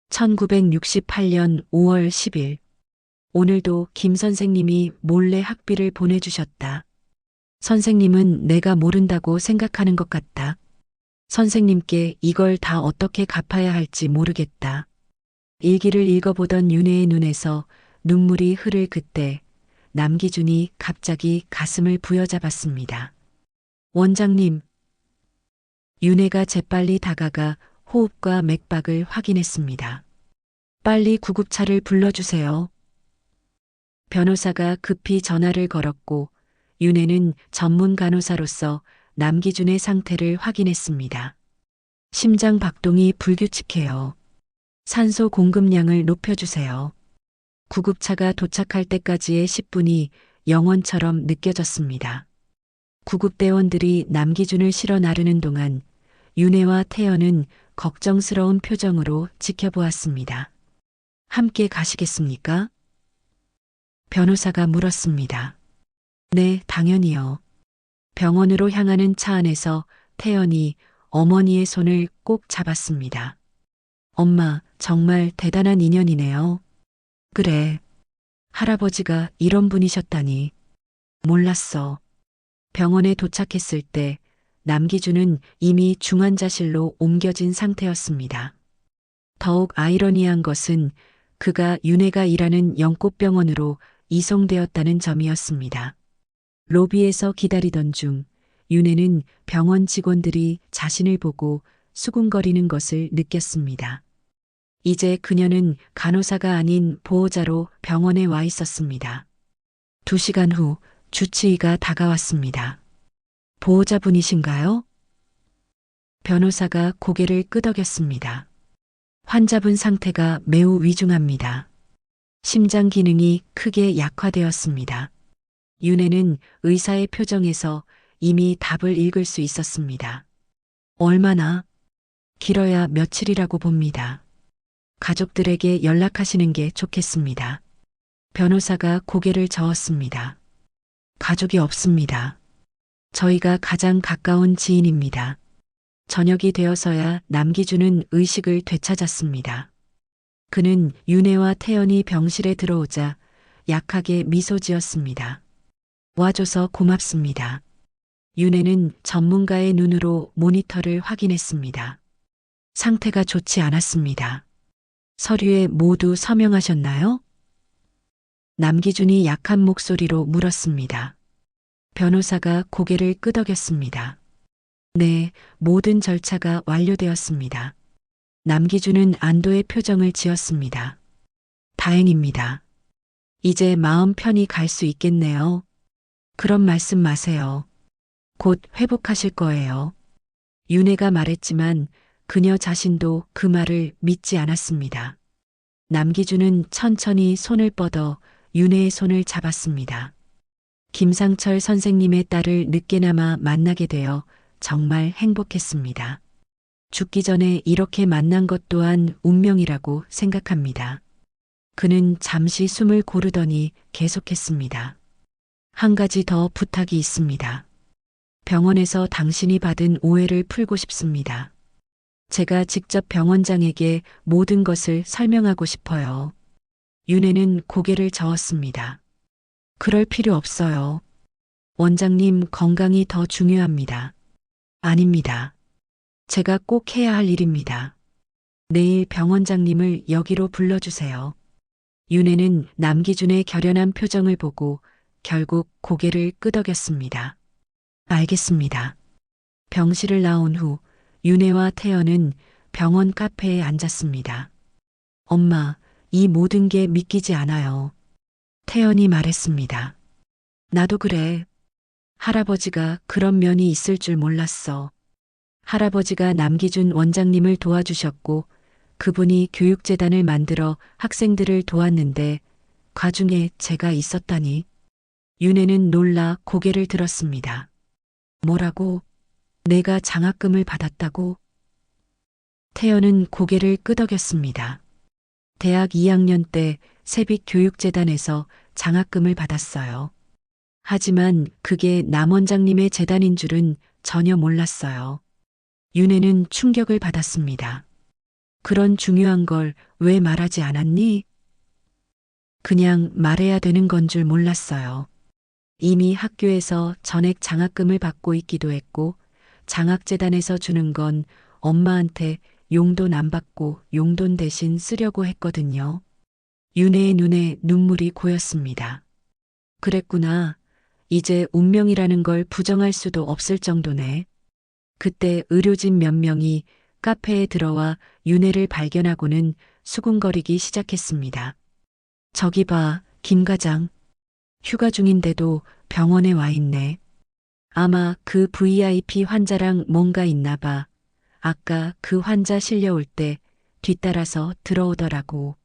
1968년 5월 10일. 오늘도 김 선생님이 몰래 학비를 보내주셨다. 선생님은 내가 모른다고 생각하는 것 같다. 선생님께 이걸 다 어떻게 갚아야 할지 모르겠다. 일기를 읽어보던 윤혜의 눈에서 눈물이 흐를 그때 남기준이 갑자기 가슴을 부여잡았습니다. 원장님. 윤혜가 재빨리 다가가 호흡과 맥박을 확인했습니다. 빨리 구급차를 불러주세요. 변호사가 급히 전화를 걸었고 윤혜는 전문 간호사로서 남기준의 상태를 확인했습니다. 심장 박동이 불규칙해요. 산소 공급량을 높여주세요. 구급차가 도착할 때까지의 10분이 영원처럼 느껴졌습니다. 구급대원들이 남기준을 실어 나르는 동안 윤혜와 태연은 걱정스러운 표정으로 지켜보았습니다. 함께 가시겠습니까? 변호사가 물었습니다. 네, 당연히요. 병원으로 향하는 차 안에서 태연이 어머니의 손을 꼭 잡았습니다. 엄마, 정말 대단한 인연이네요. 그래. 할아버지가 이런 분이셨다니. 몰랐어. 병원에 도착했을 때 남기준은 이미 중환자실로 옮겨진 상태였습니다. 더욱 아이러니한 것은 그가 윤혜가 일하는 영꽃병원으로 이송되었다는 점이었습니다. 로비에서 기다리던 중 윤혜는 병원 직원들이 자신을 보고 수군거리는 것을 느꼈습니다. 이제 그녀는 간호사가 아닌 보호자로 병원에 와 있었습니다. 2시간 후 주치의가 다가왔습니다. 보호자분이신가요? 변호사가 고개를 끄덕였습니다. 환자분 상태가 매우 위중합니다. 심장 기능이 크게 약화되었습니다. 윤혜는 의사의 표정에서 이미 답을 읽을 수 있었습니다. 얼마나? 길어야 며칠이라고 봅니다. 가족들에게 연락하시는 게 좋겠습니다. 변호사가 고개를 저었습니다. 가족이 없습니다. 저희가 가장 가까운 지인입니다. 저녁이 되어서야 남기준은 의식을 되찾았습니다. 그는 윤혜와 태연이 병실에 들어오자 약하게 미소 지었습니다. 와줘서 고맙습니다. 윤혜는 전문가의 눈으로 모니터를 확인했습니다. 상태가 좋지 않았습니다. 서류에 모두 서명하셨나요? 남기준이 약한 목소리로 물었습니다. 변호사가 고개를 끄덕였습니다. 네, 모든 절차가 완료되었습니다. 남기준은 안도의 표정을 지었습니다. 다행입니다. 이제 마음 편히 갈 수 있겠네요. 그런 말씀 마세요. 곧 회복하실 거예요. 윤혜가 말했지만 그녀 자신도 그 말을 믿지 않았습니다. 남기준은 천천히 손을 뻗어 윤혜의 손을 잡았습니다. 김상철 선생님의 딸을 늦게나마 만나게 되어 정말 행복했습니다. 죽기 전에 이렇게 만난 것 또한 운명이라고 생각합니다. 그는 잠시 숨을 고르더니 계속했습니다. 한 가지 더 부탁이 있습니다. 병원에서 당신이 받은 오해를 풀고 싶습니다. 제가 직접 병원장에게 모든 것을 설명하고 싶어요. 윤혜는 고개를 저었습니다. 그럴 필요 없어요. 원장님 건강이 더 중요합니다. 아닙니다. 제가 꼭 해야 할 일입니다. 내일 병원장님을 여기로 불러주세요. 윤혜는 남기준의 결연한 표정을 보고 결국 고개를 끄덕였습니다. 알겠습니다. 병실을 나온 후 윤혜와 태연은 병원 카페에 앉았습니다. 엄마, 이 모든 게 믿기지 않아요. 태연이 말했습니다. 나도 그래. 할아버지가 그런 면이 있을 줄 몰랐어. 할아버지가 남기준 원장님을 도와주셨고 그분이 교육재단을 만들어 학생들을 도왔는데 과중에 제가 있었다니. 윤혜는 놀라 고개를 들었습니다. 뭐라고? 내가 장학금을 받았다고? 태연은 고개를 끄덕였습니다. 대학 2학년 때 세빛교육재단에서 장학금을 받았어요. 하지만 그게 남 원장님의 재단인 줄은 전혀 몰랐어요. 윤혜는 충격을 받았습니다. 그런 중요한 걸 왜 말하지 않았니? 그냥 말해야 되는 건 줄 몰랐어요. 이미 학교에서 전액 장학금을 받고 있기도 했고 장학재단에서 주는 건 엄마한테 용돈 안 받고 용돈 대신 쓰려고 했거든요. 윤혜의 눈에 눈물이 고였습니다. 그랬구나. 이제 운명이라는 걸 부정할 수도 없을 정도네. 그때 의료진 몇 명이 카페에 들어와 윤혜를 발견하고는 수군거리기 시작했습니다. 저기 봐, 김 과장. 휴가 중인데도 병원에 와 있네. 아마 그 VIP 환자랑 뭔가 있나 봐. 아까 그 환자 실려올 때 뒤따라서 들어오더라고.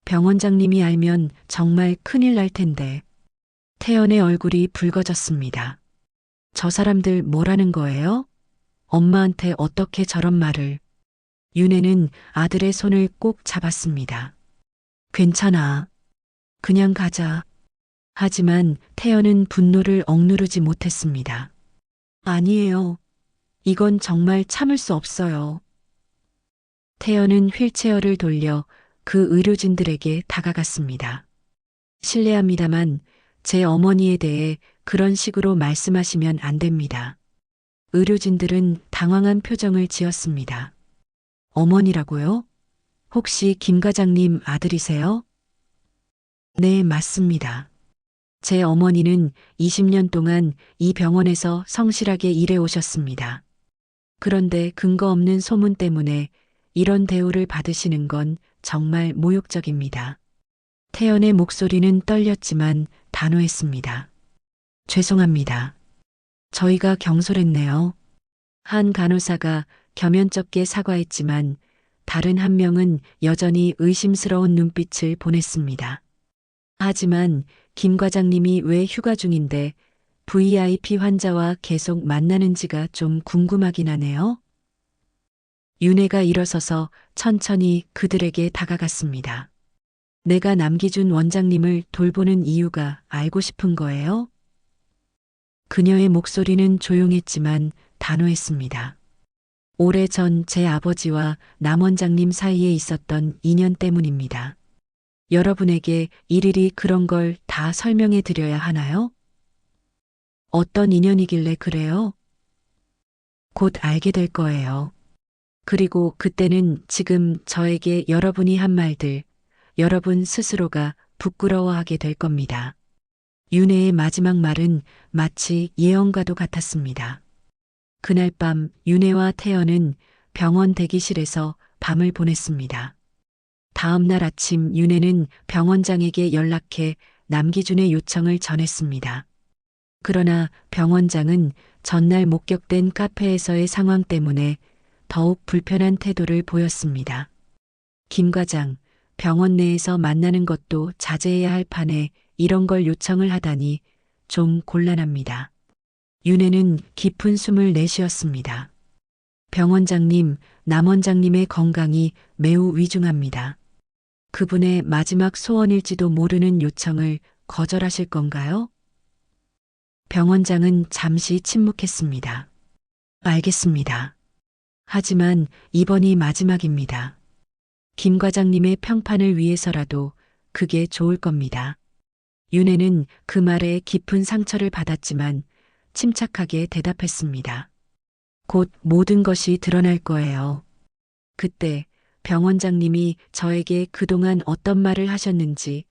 병원장님이 알면 정말 큰일 날 텐데. 태연의 얼굴이 붉어졌습니다. 저 사람들 뭐라는 거예요? 엄마한테 어떻게 저런 말을. 윤혜는 아들의 손을 꼭 잡았습니다. 괜찮아. 그냥 가자. 하지만 태연은 분노를 억누르지 못했습니다. 아니에요. 이건 정말 참을 수 없어요. 태연은 휠체어를 돌려 그 의료진들에게 다가갔습니다. 실례합니다만 제 어머니에 대해 그런 식으로 말씀하시면 안 됩니다. 의료진들은 당황한 표정을 지었습니다. 어머니라고요? 혹시 김 과장님 아들이세요? 네, 맞습니다. 제 어머니는 20년 동안 이 병원에서 성실하게 일해 오셨습니다. 그런데 근거 없는 소문 때문에 이런 대우를 받으시는 건 정말 모욕적입니다. 태연의 목소리는 떨렸지만 단호했습니다. 죄송합니다. 저희가 경솔했네요. 한 간호사가 겸연쩍게 사과했지만 다른 한 명은 여전히 의심스러운 눈빛을 보냈습니다. 하지만 김 과장님이 왜 휴가 중인데 VIP 환자와 계속 만나는지가 좀 궁금하긴 하네요. 윤혜가 일어서서 천천히 그들에게 다가갔습니다. 내가 남기준 원장님을 돌보는 이유가 알고 싶은 거예요? 그녀의 목소리는 조용했지만 단호했습니다. 오래전 제 아버지와 남 원장님 사이에 있었던 인연 때문입니다. 여러분에게 일일이 그런 걸 다 설명해 드려야 하나요? 어떤 인연이길래 그래요? 곧 알게 될 거예요. 그리고 그때는 지금 저에게 여러분이 한 말들, 여러분 스스로가 부끄러워하게 될 겁니다. 윤혜의 마지막 말은 마치 예언과도 같았습니다. 그날 밤 윤혜와 태연은 병원 대기실에서 밤을 보냈습니다. 다음 날 아침 윤혜는 병원장에게 연락해 남기준의 요청을 전했습니다. 그러나 병원장은 전날 목격된 카페에서의 상황 때문에 더욱 불편한 태도를 보였습니다. 김 과장, 병원 내에서 만나는 것도 자제해야 할 판에 이런 걸 요청을 하다니 좀 곤란합니다. 윤혜는 깊은 숨을 내쉬었습니다. 병원장님, 남 원장님의 건강이 매우 위중합니다. 그분의 마지막 소원일지도 모르는 요청을 거절하실 건가요? 병원장은 잠시 침묵했습니다. 알겠습니다. 하지만 이번이 마지막입니다. 김 과장님의 평판을 위해서라도 그게 좋을 겁니다. 윤혜는 그 말에 깊은 상처를 받았지만 침착하게 대답했습니다. 곧 모든 것이 드러날 거예요. 그때 병원장님이 저에게 그동안 어떤 말을 하셨는지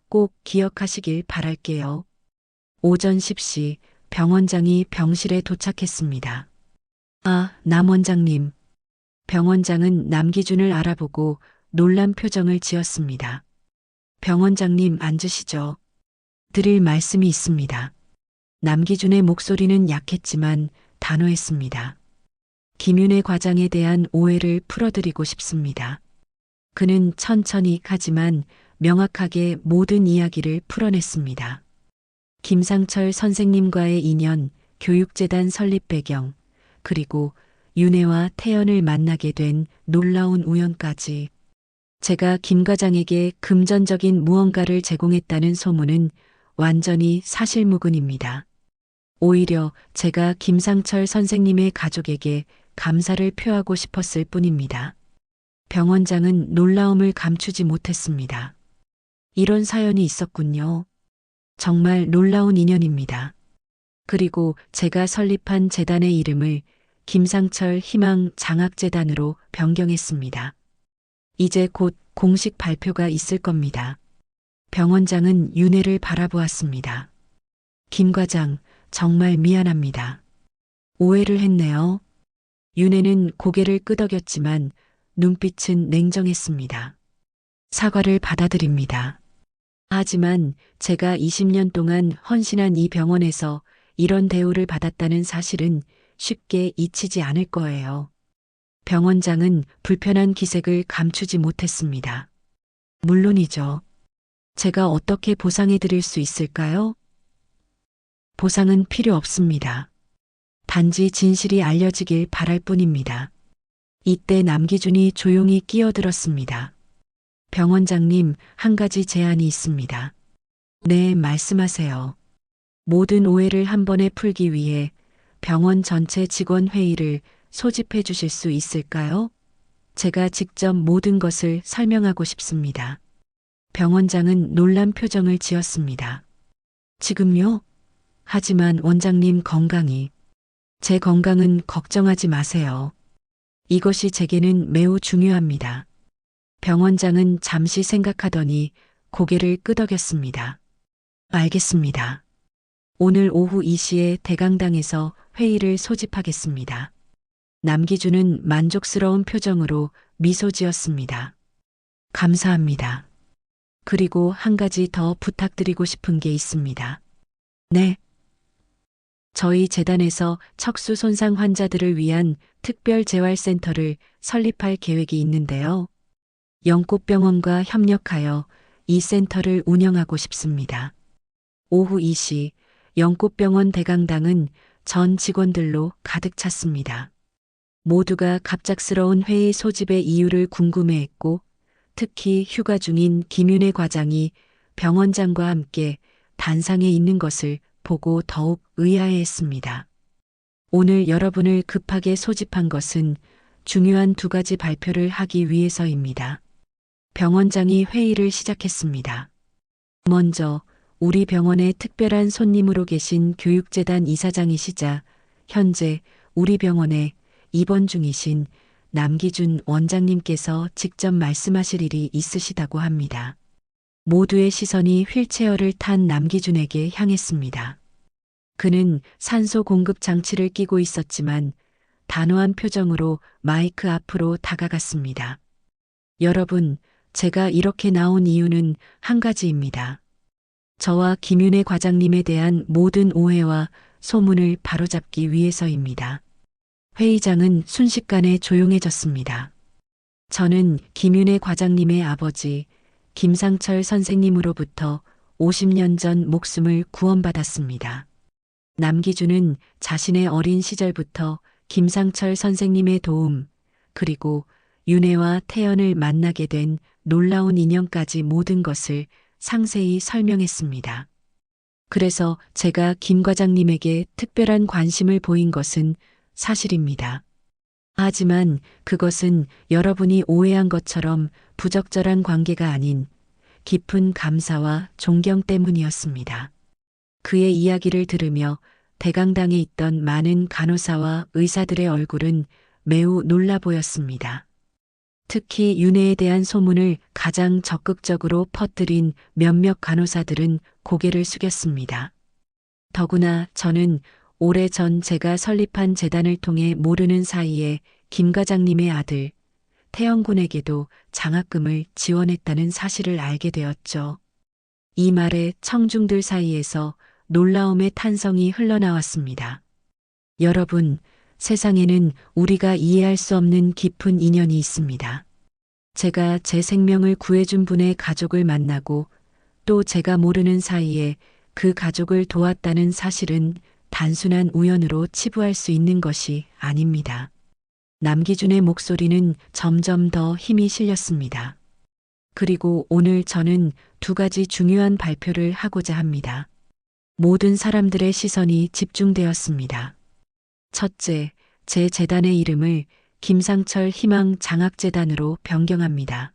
꼭 기억하시길 바랄게요. 오전 10시 병원장이 병실에 도착했습니다. 아, 남 원장님. 병원장은 남기준을 알아보고 놀란 표정을 지었습니다. 병원장님 앉으시죠. 드릴 말씀이 있습니다. 남기준의 목소리는 약했지만 단호했습니다. 김윤혜 과장에 대한 오해를 풀어드리고 싶습니다. 그는 천천히 하지만 명확하게 모든 이야기를 풀어냈습니다. 김상철 선생님과의 인연, 교육재단 설립 배경, 그리고 윤혜와 태연을 만나게 된 놀라운 우연까지. 제가 김 과장에게 금전적인 무언가를 제공했다는 소문은 완전히 사실무근입니다. 오히려 제가 김상철 선생님의 가족에게 감사를 표하고 싶었을 뿐입니다. 병원장은 놀라움을 감추지 못했습니다. 이런 사연이 있었군요. 정말 놀라운 인연입니다. 그리고 제가 설립한 재단의 이름을 김상철 희망 장학재단으로 변경했습니다. 이제 곧 공식 발표가 있을 겁니다. 병원장은 윤혜를 바라보았습니다. 김 과장, 정말 미안합니다. 오해를 했네요. 윤혜는 고개를 끄덕였지만 눈빛은 냉정했습니다. 사과를 받아들입니다. 하지만 제가 20년 동안 헌신한 이 병원에서 이런 대우를 받았다는 사실은 쉽게 잊히지 않을 거예요. 병원장은 불편한 기색을 감추지 못했습니다. 물론이죠. 제가 어떻게 보상해 드릴 수 있을까요? 보상은 필요 없습니다. 단지 진실이 알려지길 바랄 뿐입니다. 이때 남기준이 조용히 끼어들었습니다. 병원장님, 한 가지 제안이 있습니다. 네, 말씀하세요. 모든 오해를 한 번에 풀기 위해 병원 전체 직원 회의를 소집해 주실 수 있을까요? 제가 직접 모든 것을 설명하고 싶습니다. 병원장은 놀란 표정을 지었습니다. 지금요? 하지만 원장님 건강이. 제 건강은 걱정하지 마세요. 이것이 제게는 매우 중요합니다. 병원장은 잠시 생각하더니 고개를 끄덕였습니다. 알겠습니다. 오늘 오후 2시에 대강당에서 회의를 소집하겠습니다. 남기준은 만족스러운 표정으로 미소 지었습니다. 감사합니다. 그리고 한 가지 더 부탁드리고 싶은 게 있습니다. 네. 저희 재단에서 척수 손상 환자들을 위한 특별 재활센터를 설립할 계획이 있는데요. 영꽃병원과 협력하여 이 센터를 운영하고 싶습니다. 오후 2시 영꽃병원 대강당은 전 직원들로 가득 찼습니다. 모두가 갑작스러운 회의 소집의 이유를 궁금해했고 특히 휴가 중인 김윤혜 과장이 병원장과 함께 단상에 있는 것을 보고 더욱 의아해했습니다. 오늘 여러분을 급하게 소집한 것은 중요한 두 가지 발표를 하기 위해서입니다. 병원장이 회의를 시작했습니다. 먼저 우리 병원의 특별한 손님으로 계신 교육재단 이사장이시자 현재 우리 병원에 입원 중이신 남기준 원장님께서 직접 말씀하실 일이 있으시다고 합니다. 모두의 시선이 휠체어를 탄 남기준에게 향했습니다. 그는 산소 공급 장치를 끼고 있었지만 단호한 표정으로 마이크 앞으로 다가갔습니다. 여러분, 제가 이렇게 나온 이유는 한 가지입니다. 저와 김윤혜 과장님에 대한 모든 오해와 소문을 바로잡기 위해서입니다. 회의장은 순식간에 조용해졌습니다. 저는 김윤혜 과장님의 아버지 김상철 선생님으로부터 50년 전 목숨을 구원받았습니다. 남기준은 자신의 어린 시절부터 김상철 선생님의 도움, 그리고 윤혜와 태연을 만나게 된 놀라운 인연까지 모든 것을 상세히 설명했습니다. 그래서 제가 김 과장님에게 특별한 관심을 보인 것은 사실입니다. 하지만 그것은 여러분이 오해한 것처럼 부적절한 관계가 아닌 깊은 감사와 존경 때문이었습니다. 그의 이야기를 들으며 대강당에 있던 많은 간호사와 의사들의 얼굴은 매우 놀라 보였습니다. 특히 윤혜에 대한 소문을 가장 적극적으로 퍼뜨린 몇몇 간호사들은 고개를 숙였습니다. 더구나 저는 오래전 제가 설립한 재단을 통해 모르는 사이에 김 과장님의 아들 태영 군에게도 장학금을 지원했다는 사실을 알게 되었죠. 이 말에 청중들 사이에서 놀라움의 탄성이 흘러나왔습니다. 여러분, 세상에는 우리가 이해할 수 없는 깊은 인연이 있습니다. 제가 제 생명을 구해준 분의 가족을 만나고 또 제가 모르는 사이에 그 가족을 도왔다는 사실은 단순한 우연으로 치부할 수 있는 것이 아닙니다. 남기준의 목소리는 점점 더 힘이 실렸습니다. 그리고 오늘 저는 두 가지 중요한 발표를 하고자 합니다. 모든 사람들의 시선이 집중되었습니다. 첫째, 제 재단의 이름을 김상철 희망 장학재단으로 변경합니다.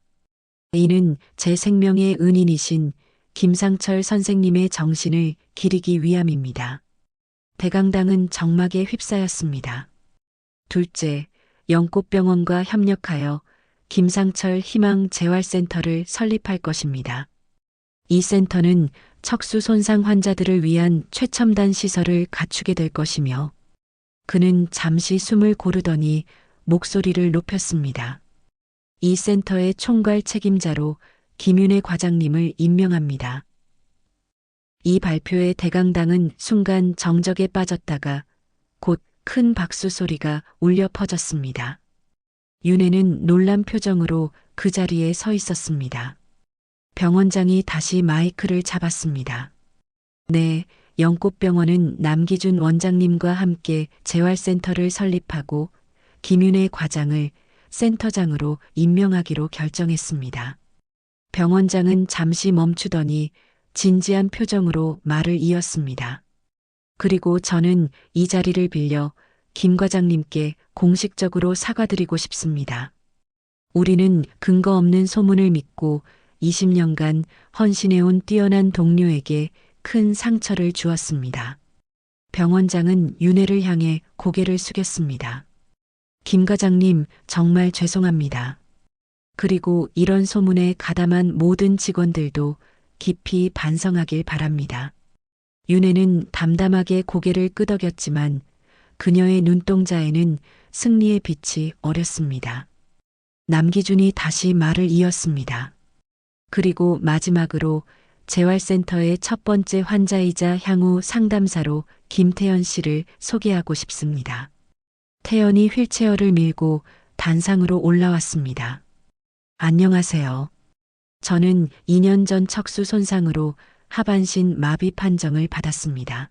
이는 제 생명의 은인이신 김상철 선생님의 정신을 기리기 위함입니다. 대강당은 정막에 휩싸였습니다. 둘째, 영꽃병원과 협력하여 김상철 희망 재활센터를 설립할 것입니다. 이 센터는 척수 손상 환자들을 위한 최첨단 시설을 갖추게 될 것이며, 그는 잠시 숨을 고르더니 목소리를 높였습니다. 이 센터의 총괄 책임자로 김윤혜 과장님을 임명합니다. 이 발표에 대강당은 순간 정적에 빠졌다가 곧 큰 박수 소리가 울려 퍼졌습니다. 윤혜는 놀란 표정으로 그 자리에 서 있었습니다. 병원장이 다시 마이크를 잡았습니다. 네, 영꽃병원은 남기준 원장님과 함께 재활센터를 설립하고 김윤혜 과장을 센터장으로 임명하기로 결정했습니다. 병원장은 잠시 멈추더니 진지한 표정으로 말을 이었습니다. 그리고 저는 이 자리를 빌려 김 과장님께 공식적으로 사과드리고 싶습니다. 우리는 근거 없는 소문을 믿고 20년간 헌신해온 뛰어난 동료에게 큰 상처를 주었습니다. 병원장은 윤혜를 향해 고개를 숙였습니다. 김 과장님, 정말 죄송합니다. 그리고 이런 소문에 가담한 모든 직원들도 깊이 반성하길 바랍니다. 윤혜는 담담하게 고개를 끄덕였지만 그녀의 눈동자에는 승리의 빛이 어렸습니다. 남기준이 다시 말을 이었습니다. 그리고 마지막으로 재활센터의 첫 번째 환자이자 향후 상담사로 김태연 씨를 소개하고 싶습니다. 태연이 휠체어를 밀고 단상으로 올라왔습니다. 안녕하세요. 저는 2년 전 척수 손상으로 하반신 마비 판정을 받았습니다.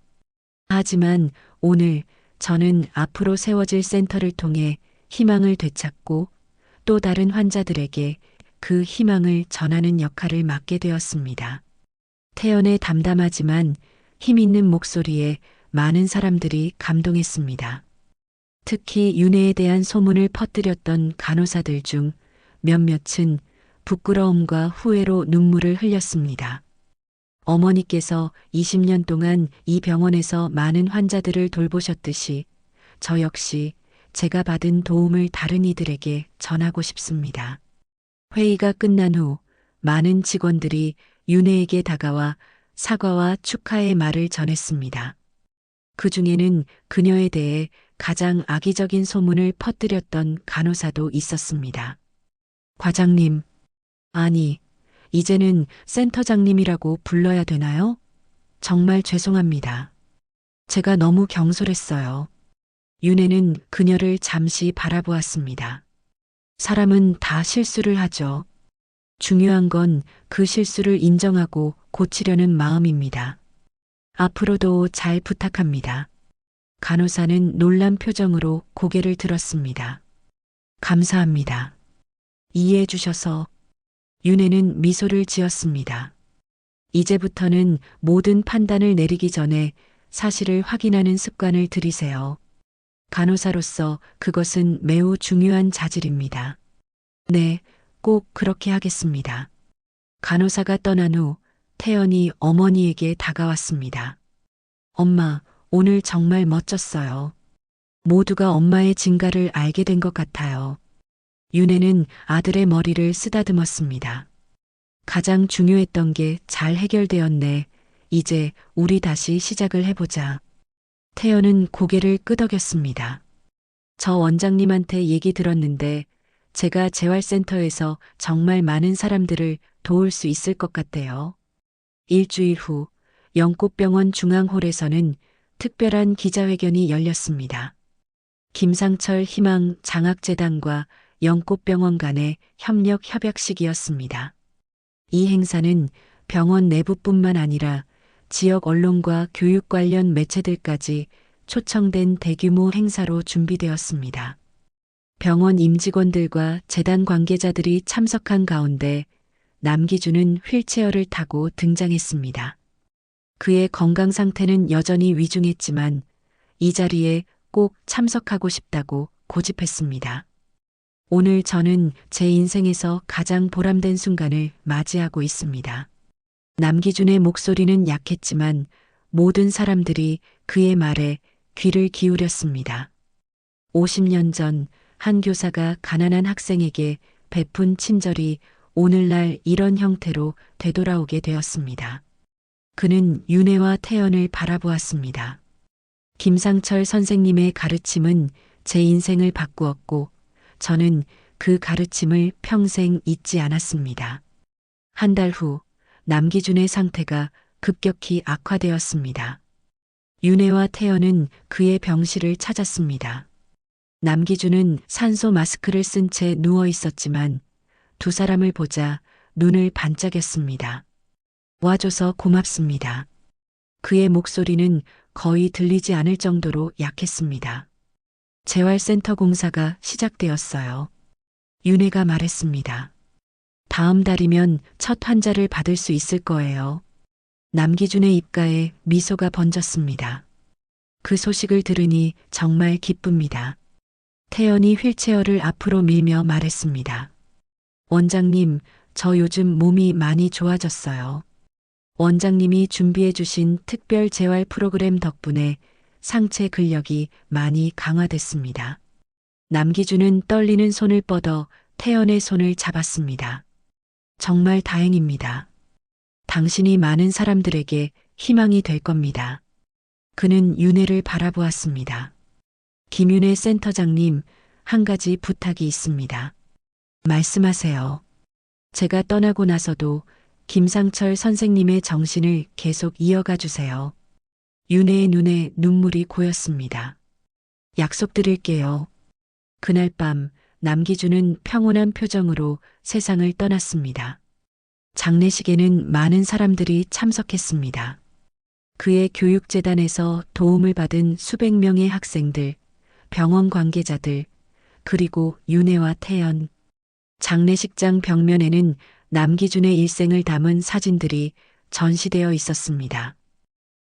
하지만 오늘 저는 앞으로 세워질 센터를 통해 희망을 되찾고 또 다른 환자들에게 그 희망을 전하는 역할을 맡게 되었습니다. 태연의 담담하지만 힘있는 목소리에 많은 사람들이 감동했습니다. 특히 윤혜에 대한 소문을 퍼뜨렸던 간호사들 중 몇몇은 부끄러움과 후회로 눈물을 흘렸습니다. 어머니께서 20년 동안 이 병원에서 많은 환자들을 돌보셨듯이 저 역시 제가 받은 도움을 다른 이들에게 전하고 싶습니다. 회의가 끝난 후 많은 직원들이 윤혜에게 다가와 사과와 축하의 말을 전했습니다. 그 중에는 그녀에 대해 가장 악의적인 소문을 퍼뜨렸던 간호사도 있었습니다. 과장님, 아니, 이제는 센터장님이라고 불러야 되나요? 정말 죄송합니다. 제가 너무 경솔했어요. 윤혜는 그녀를 잠시 바라보았습니다. 사람은 다 실수를 하죠. 중요한 건 그 실수를 인정하고 고치려는 마음입니다. 앞으로도 잘 부탁합니다. 간호사는 놀란 표정으로 고개를 들었습니다. 감사합니다. 이해해 주셔서. 윤혜는 미소를 지었습니다. 이제부터는 모든 판단을 내리기 전에 사실을 확인하는 습관을 들이세요. 간호사로서 그것은 매우 중요한 자질입니다. 네, 꼭 그렇게 하겠습니다. 간호사가 떠난 후 태연이 어머니에게 다가왔습니다. 엄마, 오늘 정말 멋졌어요. 모두가 엄마의 진가를 알게 된 것 같아요. 윤혜는 아들의 머리를 쓰다듬었습니다. 가장 중요했던 게 잘 해결되었네. 이제 우리 다시 시작을 해보자. 태연은 고개를 끄덕였습니다. 저 원장님한테 얘기 들었는데 제가 재활센터에서 정말 많은 사람들을 도울 수 있을 것 같대요. 일주일 후 영꽃병원 중앙홀에서는 특별한 기자회견이 열렸습니다. 김상철 희망 장학재단과 영꽃병원 간의 협력 협약식이었습니다. 이 행사는 병원 내부뿐만 아니라 지역 언론과 교육 관련 매체들까지 초청된 대규모 행사로 준비되었습니다. 병원 임직원들과 재단 관계자들이 참석한 가운데 남기준은 휠체어를 타고 등장했습니다. 그의 건강 상태는 여전히 위중했지만 이 자리에 꼭 참석하고 싶다고 고집했습니다. 오늘 저는 제 인생에서 가장 보람된 순간을 맞이하고 있습니다. 남기준의 목소리는 약했지만 모든 사람들이 그의 말에 귀를 기울였습니다. 50년 전 한 교사가 가난한 학생에게 베푼 친절이 오늘날 이런 형태로 되돌아오게 되었습니다. 그는 윤혜와 태연을 바라보았습니다. 김상철 선생님의 가르침은 제 인생을 바꾸었고 저는 그 가르침을 평생 잊지 않았습니다. 한 달 후 남기준의 상태가 급격히 악화되었습니다. 윤혜와 태연은 그의 병실을 찾았습니다. 남기준은 산소 마스크를 쓴 채 누워 있었지만 두 사람을 보자 눈을 반짝였습니다. 와줘서 고맙습니다. 그의 목소리는 거의 들리지 않을 정도로 약했습니다. 재활센터 공사가 시작되었어요. 윤혜가 말했습니다. 다음 달이면 첫 환자를 받을 수 있을 거예요. 남기준의 입가에 미소가 번졌습니다. 그 소식을 들으니 정말 기쁩니다. 태연이 휠체어를 앞으로 밀며 말했습니다. 원장님, 저 요즘 몸이 많이 좋아졌어요. 원장님이 준비해 주신 특별 재활 프로그램 덕분에 상체 근력이 많이 강화됐습니다. 남기준은 떨리는 손을 뻗어 태연의 손을 잡았습니다. 정말 다행입니다. 당신이 많은 사람들에게 희망이 될 겁니다. 그는 윤혜를 바라보았습니다. 김윤혜 센터장님, 한 가지 부탁이 있습니다. 말씀하세요. 제가 떠나고 나서도 김상철 선생님의 정신을 계속 이어가 주세요. 윤혜의 눈에 눈물이 고였습니다. 약속드릴게요. 그날 밤 남기준은 평온한 표정으로 세상을 떠났습니다. 장례식에는 많은 사람들이 참석했습니다. 그의 교육재단에서 도움을 받은 수백 명의 학생들, 병원 관계자들, 그리고 윤혜와 태연. 장례식장 벽면에는 남기준의 일생을 담은 사진들이 전시되어 있었습니다.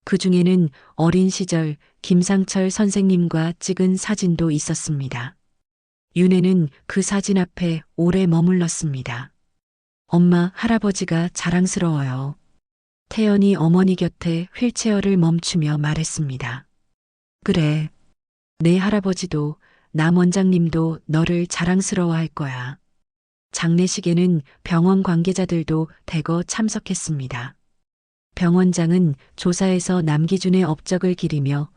그 중에는 어린 시절 김상철 선생님과 찍은 사진도 있었습니다. 윤혜는 그 사진 앞에 오래 머물렀습니다. 엄마, 할아버지가 자랑스러워요. 태연이 어머니 곁에 휠체어를 멈추며 말했습니다. 그래. 내 할아버지도 남 원장님도 너를 자랑스러워할 거야. 장례식에는 병원 관계자들도 대거 참석했습니다. 병원장은 조사에서 남기준의 업적을 기리며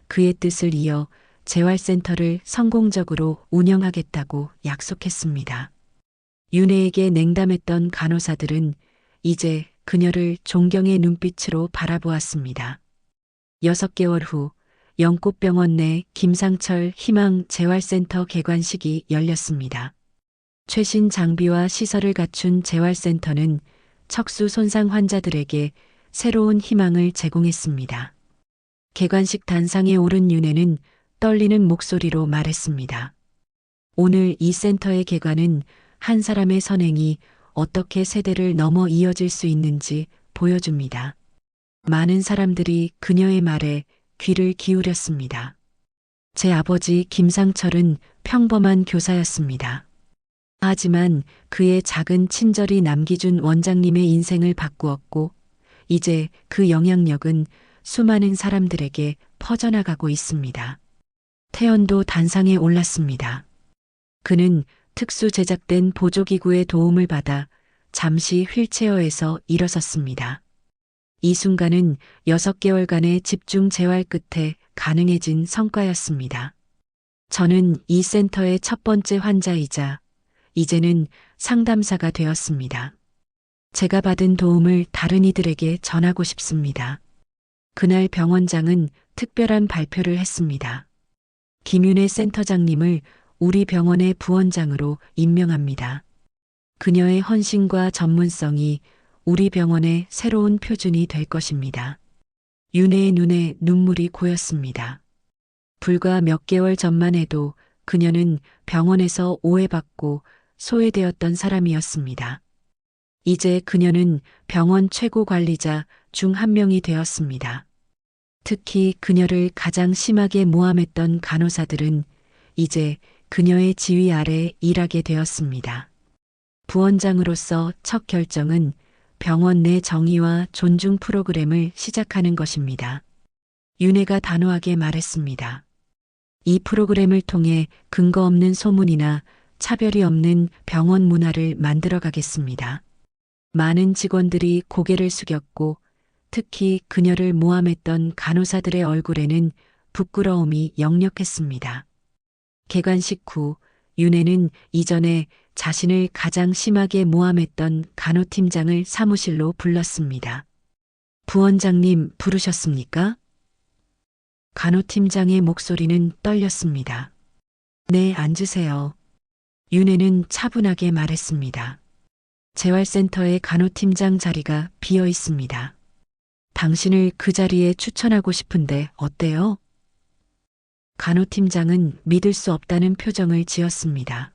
그의 뜻을 이어 재활센터를 성공적으로 운영하겠다고 약속했습니다. 윤혜에게 냉담했던 간호사들은 이제 그녀를 존경의 눈빛으로 바라보았습니다. 6개월 후 영꽃병원 내 김상철 희망 재활센터 개관식이 열렸습니다. 최신 장비와 시설을 갖춘 재활센터는 척수 손상 환자들에게 새로운 희망을 제공했습니다. 개관식 단상에 오른 윤혜는 떨리는 목소리로 말했습니다. 오늘 이 센터의 개관은 한 사람의 선행이 어떻게 세대를 넘어 이어질 수 있는지 보여줍니다. 많은 사람들이 그녀의 말에 귀를 기울였습니다. 제 아버지 김상철은 평범한 교사였습니다. 하지만 그의 작은 친절이 남기준 원장님의 인생을 바꾸었고, 이제 그 영향력은 수많은 사람들에게 퍼져나가고 있습니다. 태연도 단상에 올랐습니다. 그는 특수 제작된 보조기구의 도움을 받아 잠시 휠체어에서 일어섰습니다. 이 순간은 6개월간의 집중 재활 끝에 가능해진 성과였습니다. 저는 이 센터의 첫 번째 환자이자 이제는 상담사가 되었습니다. 제가 받은 도움을 다른 이들에게 전하고 싶습니다. 그날 병원장은 특별한 발표를 했습니다. 김윤혜 센터장님을 우리 병원의 부원장으로 임명합니다. 그녀의 헌신과 전문성이 우리 병원의 새로운 표준이 될 것입니다. 윤혜의 눈에 눈물이 고였습니다. 불과 몇 개월 전만 해도 그녀는 병원에서 오해받고 소외되었던 사람이었습니다. 이제 그녀는 병원 최고 관리자 중 한 명이 되었습니다. 특히 그녀를 가장 심하게 모함했던 간호사들은 이제 그녀의 지휘 아래 일하게 되었습니다. 부원장으로서 첫 결정은 병원 내 정의와 존중 프로그램을 시작하는 것입니다. 윤혜가 단호하게 말했습니다. 이 프로그램을 통해 근거 없는 소문이나 차별이 없는 병원 문화를 만들어 가겠습니다. 많은 직원들이 고개를 숙였고 특히 그녀를 모함했던 간호사들의 얼굴에는 부끄러움이 역력했습니다. 개관식 후 윤혜는 이전에 자신을 가장 심하게 모함했던 간호팀장을 사무실로 불렀습니다. 부원장님 부르셨습니까? 간호팀장의 목소리는 떨렸습니다. 네, 앉으세요. 윤혜는 차분하게 말했습니다. 재활센터의 간호팀장 자리가 비어 있습니다. 당신을 그 자리에 추천하고 싶은데 어때요? 간호팀장은 믿을 수 없다는 표정을 지었습니다.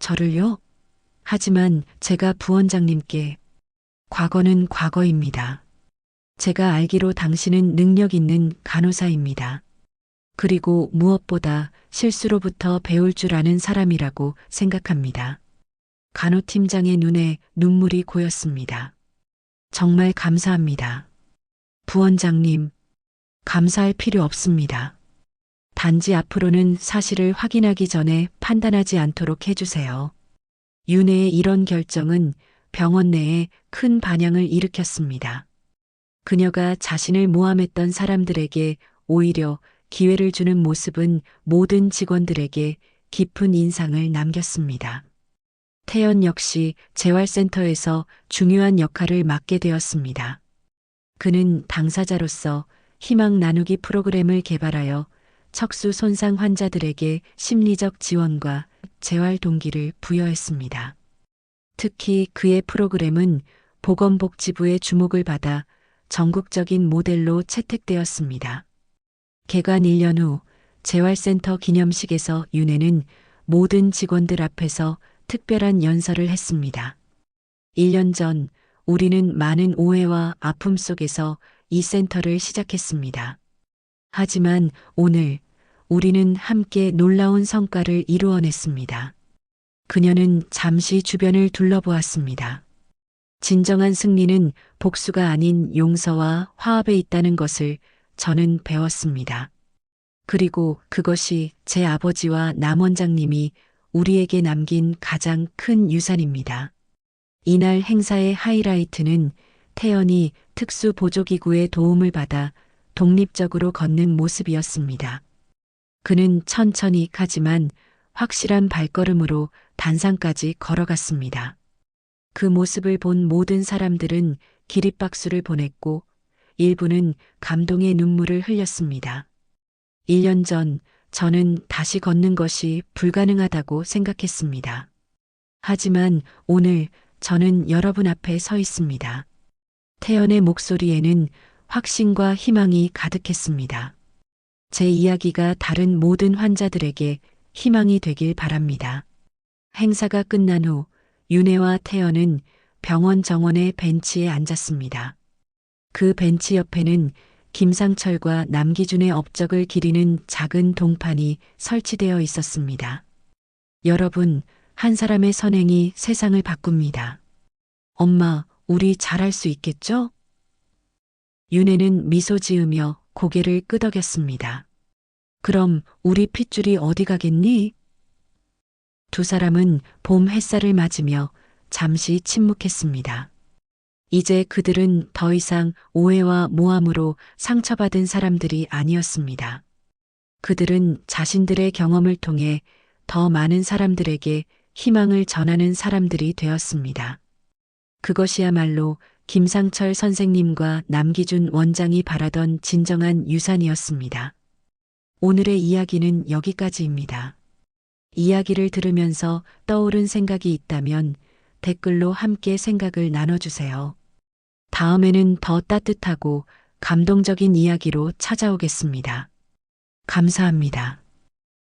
저를요? 하지만 제가 부원장님께 과거는 과거입니다. 제가 알기로 당신은 능력 있는 간호사입니다. 그리고 무엇보다 실수로부터 배울 줄 아는 사람이라고 생각합니다. 간호팀장의 눈에 눈물이 고였습니다. 정말 감사합니다. 부원장님, 감사할 필요 없습니다. 단지 앞으로는 사실을 확인하기 전에 판단하지 않도록 해주세요. 윤혜의 이런 결정은 병원 내에 큰 반향을 일으켰습니다. 그녀가 자신을 모함했던 사람들에게 오히려 기회를 주는 모습은 모든 직원들에게 깊은 인상을 남겼습니다. 태연 역시 재활센터에서 중요한 역할을 맡게 되었습니다. 그는 당사자로서 희망 나누기 프로그램을 개발하여 척수 손상 환자들에게 심리적 지원과 재활 동기를 부여했습니다. 특히 그의 프로그램은 보건복지부의 주목을 받아 전국적인 모델로 채택되었습니다. 개관 1년 후 재활센터 기념식에서 윤혜는 모든 직원들 앞에서 특별한 연설을 했습니다. 1년 전 우리는 많은 오해와 아픔 속에서 이 센터를 시작했습니다. 하지만 오늘 우리는 함께 놀라운 성과를 이루어냈습니다. 그녀는 잠시 주변을 둘러보았습니다. 진정한 승리는 복수가 아닌 용서와 화합에 있다는 것을 저는 배웠습니다. 그리고 그것이 제 아버지와 남 원장님이 우리에게 남긴 가장 큰 유산입니다. 이날 행사의 하이라이트는 태연이 특수 보조기구의 도움을 받아 독립적으로 걷는 모습이었습니다. 그는 천천히 하지만 확실한 발걸음으로 단상까지 걸어갔습니다. 그 모습을 본 모든 사람들은 기립박수를 보냈고 일부는 감동의 눈물을 흘렸습니다. 1년 전 저는 다시 걷는 것이 불가능하다고 생각했습니다. 하지만 오늘 저는 여러분 앞에 서 있습니다. 태연의 목소리에는 확신과 희망이 가득했습니다. 제 이야기가 다른 모든 환자들에게 희망이 되길 바랍니다. 행사가 끝난 후 윤혜와 태연은 병원 정원의 벤치에 앉았습니다. 그 벤치 옆에는 김상철과 남기준의 업적을 기리는 작은 동판이 설치되어 있었습니다. 여러분, 한 사람의 선행이 세상을 바꿉니다. 엄마, 우리 잘할 수 있겠죠? 윤혜는 미소 지으며 고개를 끄덕였습니다. 그럼 우리 핏줄이 어디 가겠니? 두 사람은 봄 햇살을 맞으며 잠시 침묵했습니다. 이제 그들은 더 이상 오해와 모함으로 상처받은 사람들이 아니었습니다. 그들은 자신들의 경험을 통해 더 많은 사람들에게 희망을 전하는 사람들이 되었습니다. 그것이야말로 김상철 선생님과 남기준 원장이 바라던 진정한 유산이었습니다. 오늘의 이야기는 여기까지입니다. 이야기를 들으면서 떠오른 생각이 있다면 댓글로 함께 생각을 나눠주세요. 다음에는 더 따뜻하고 감동적인 이야기로 찾아오겠습니다. 감사합니다.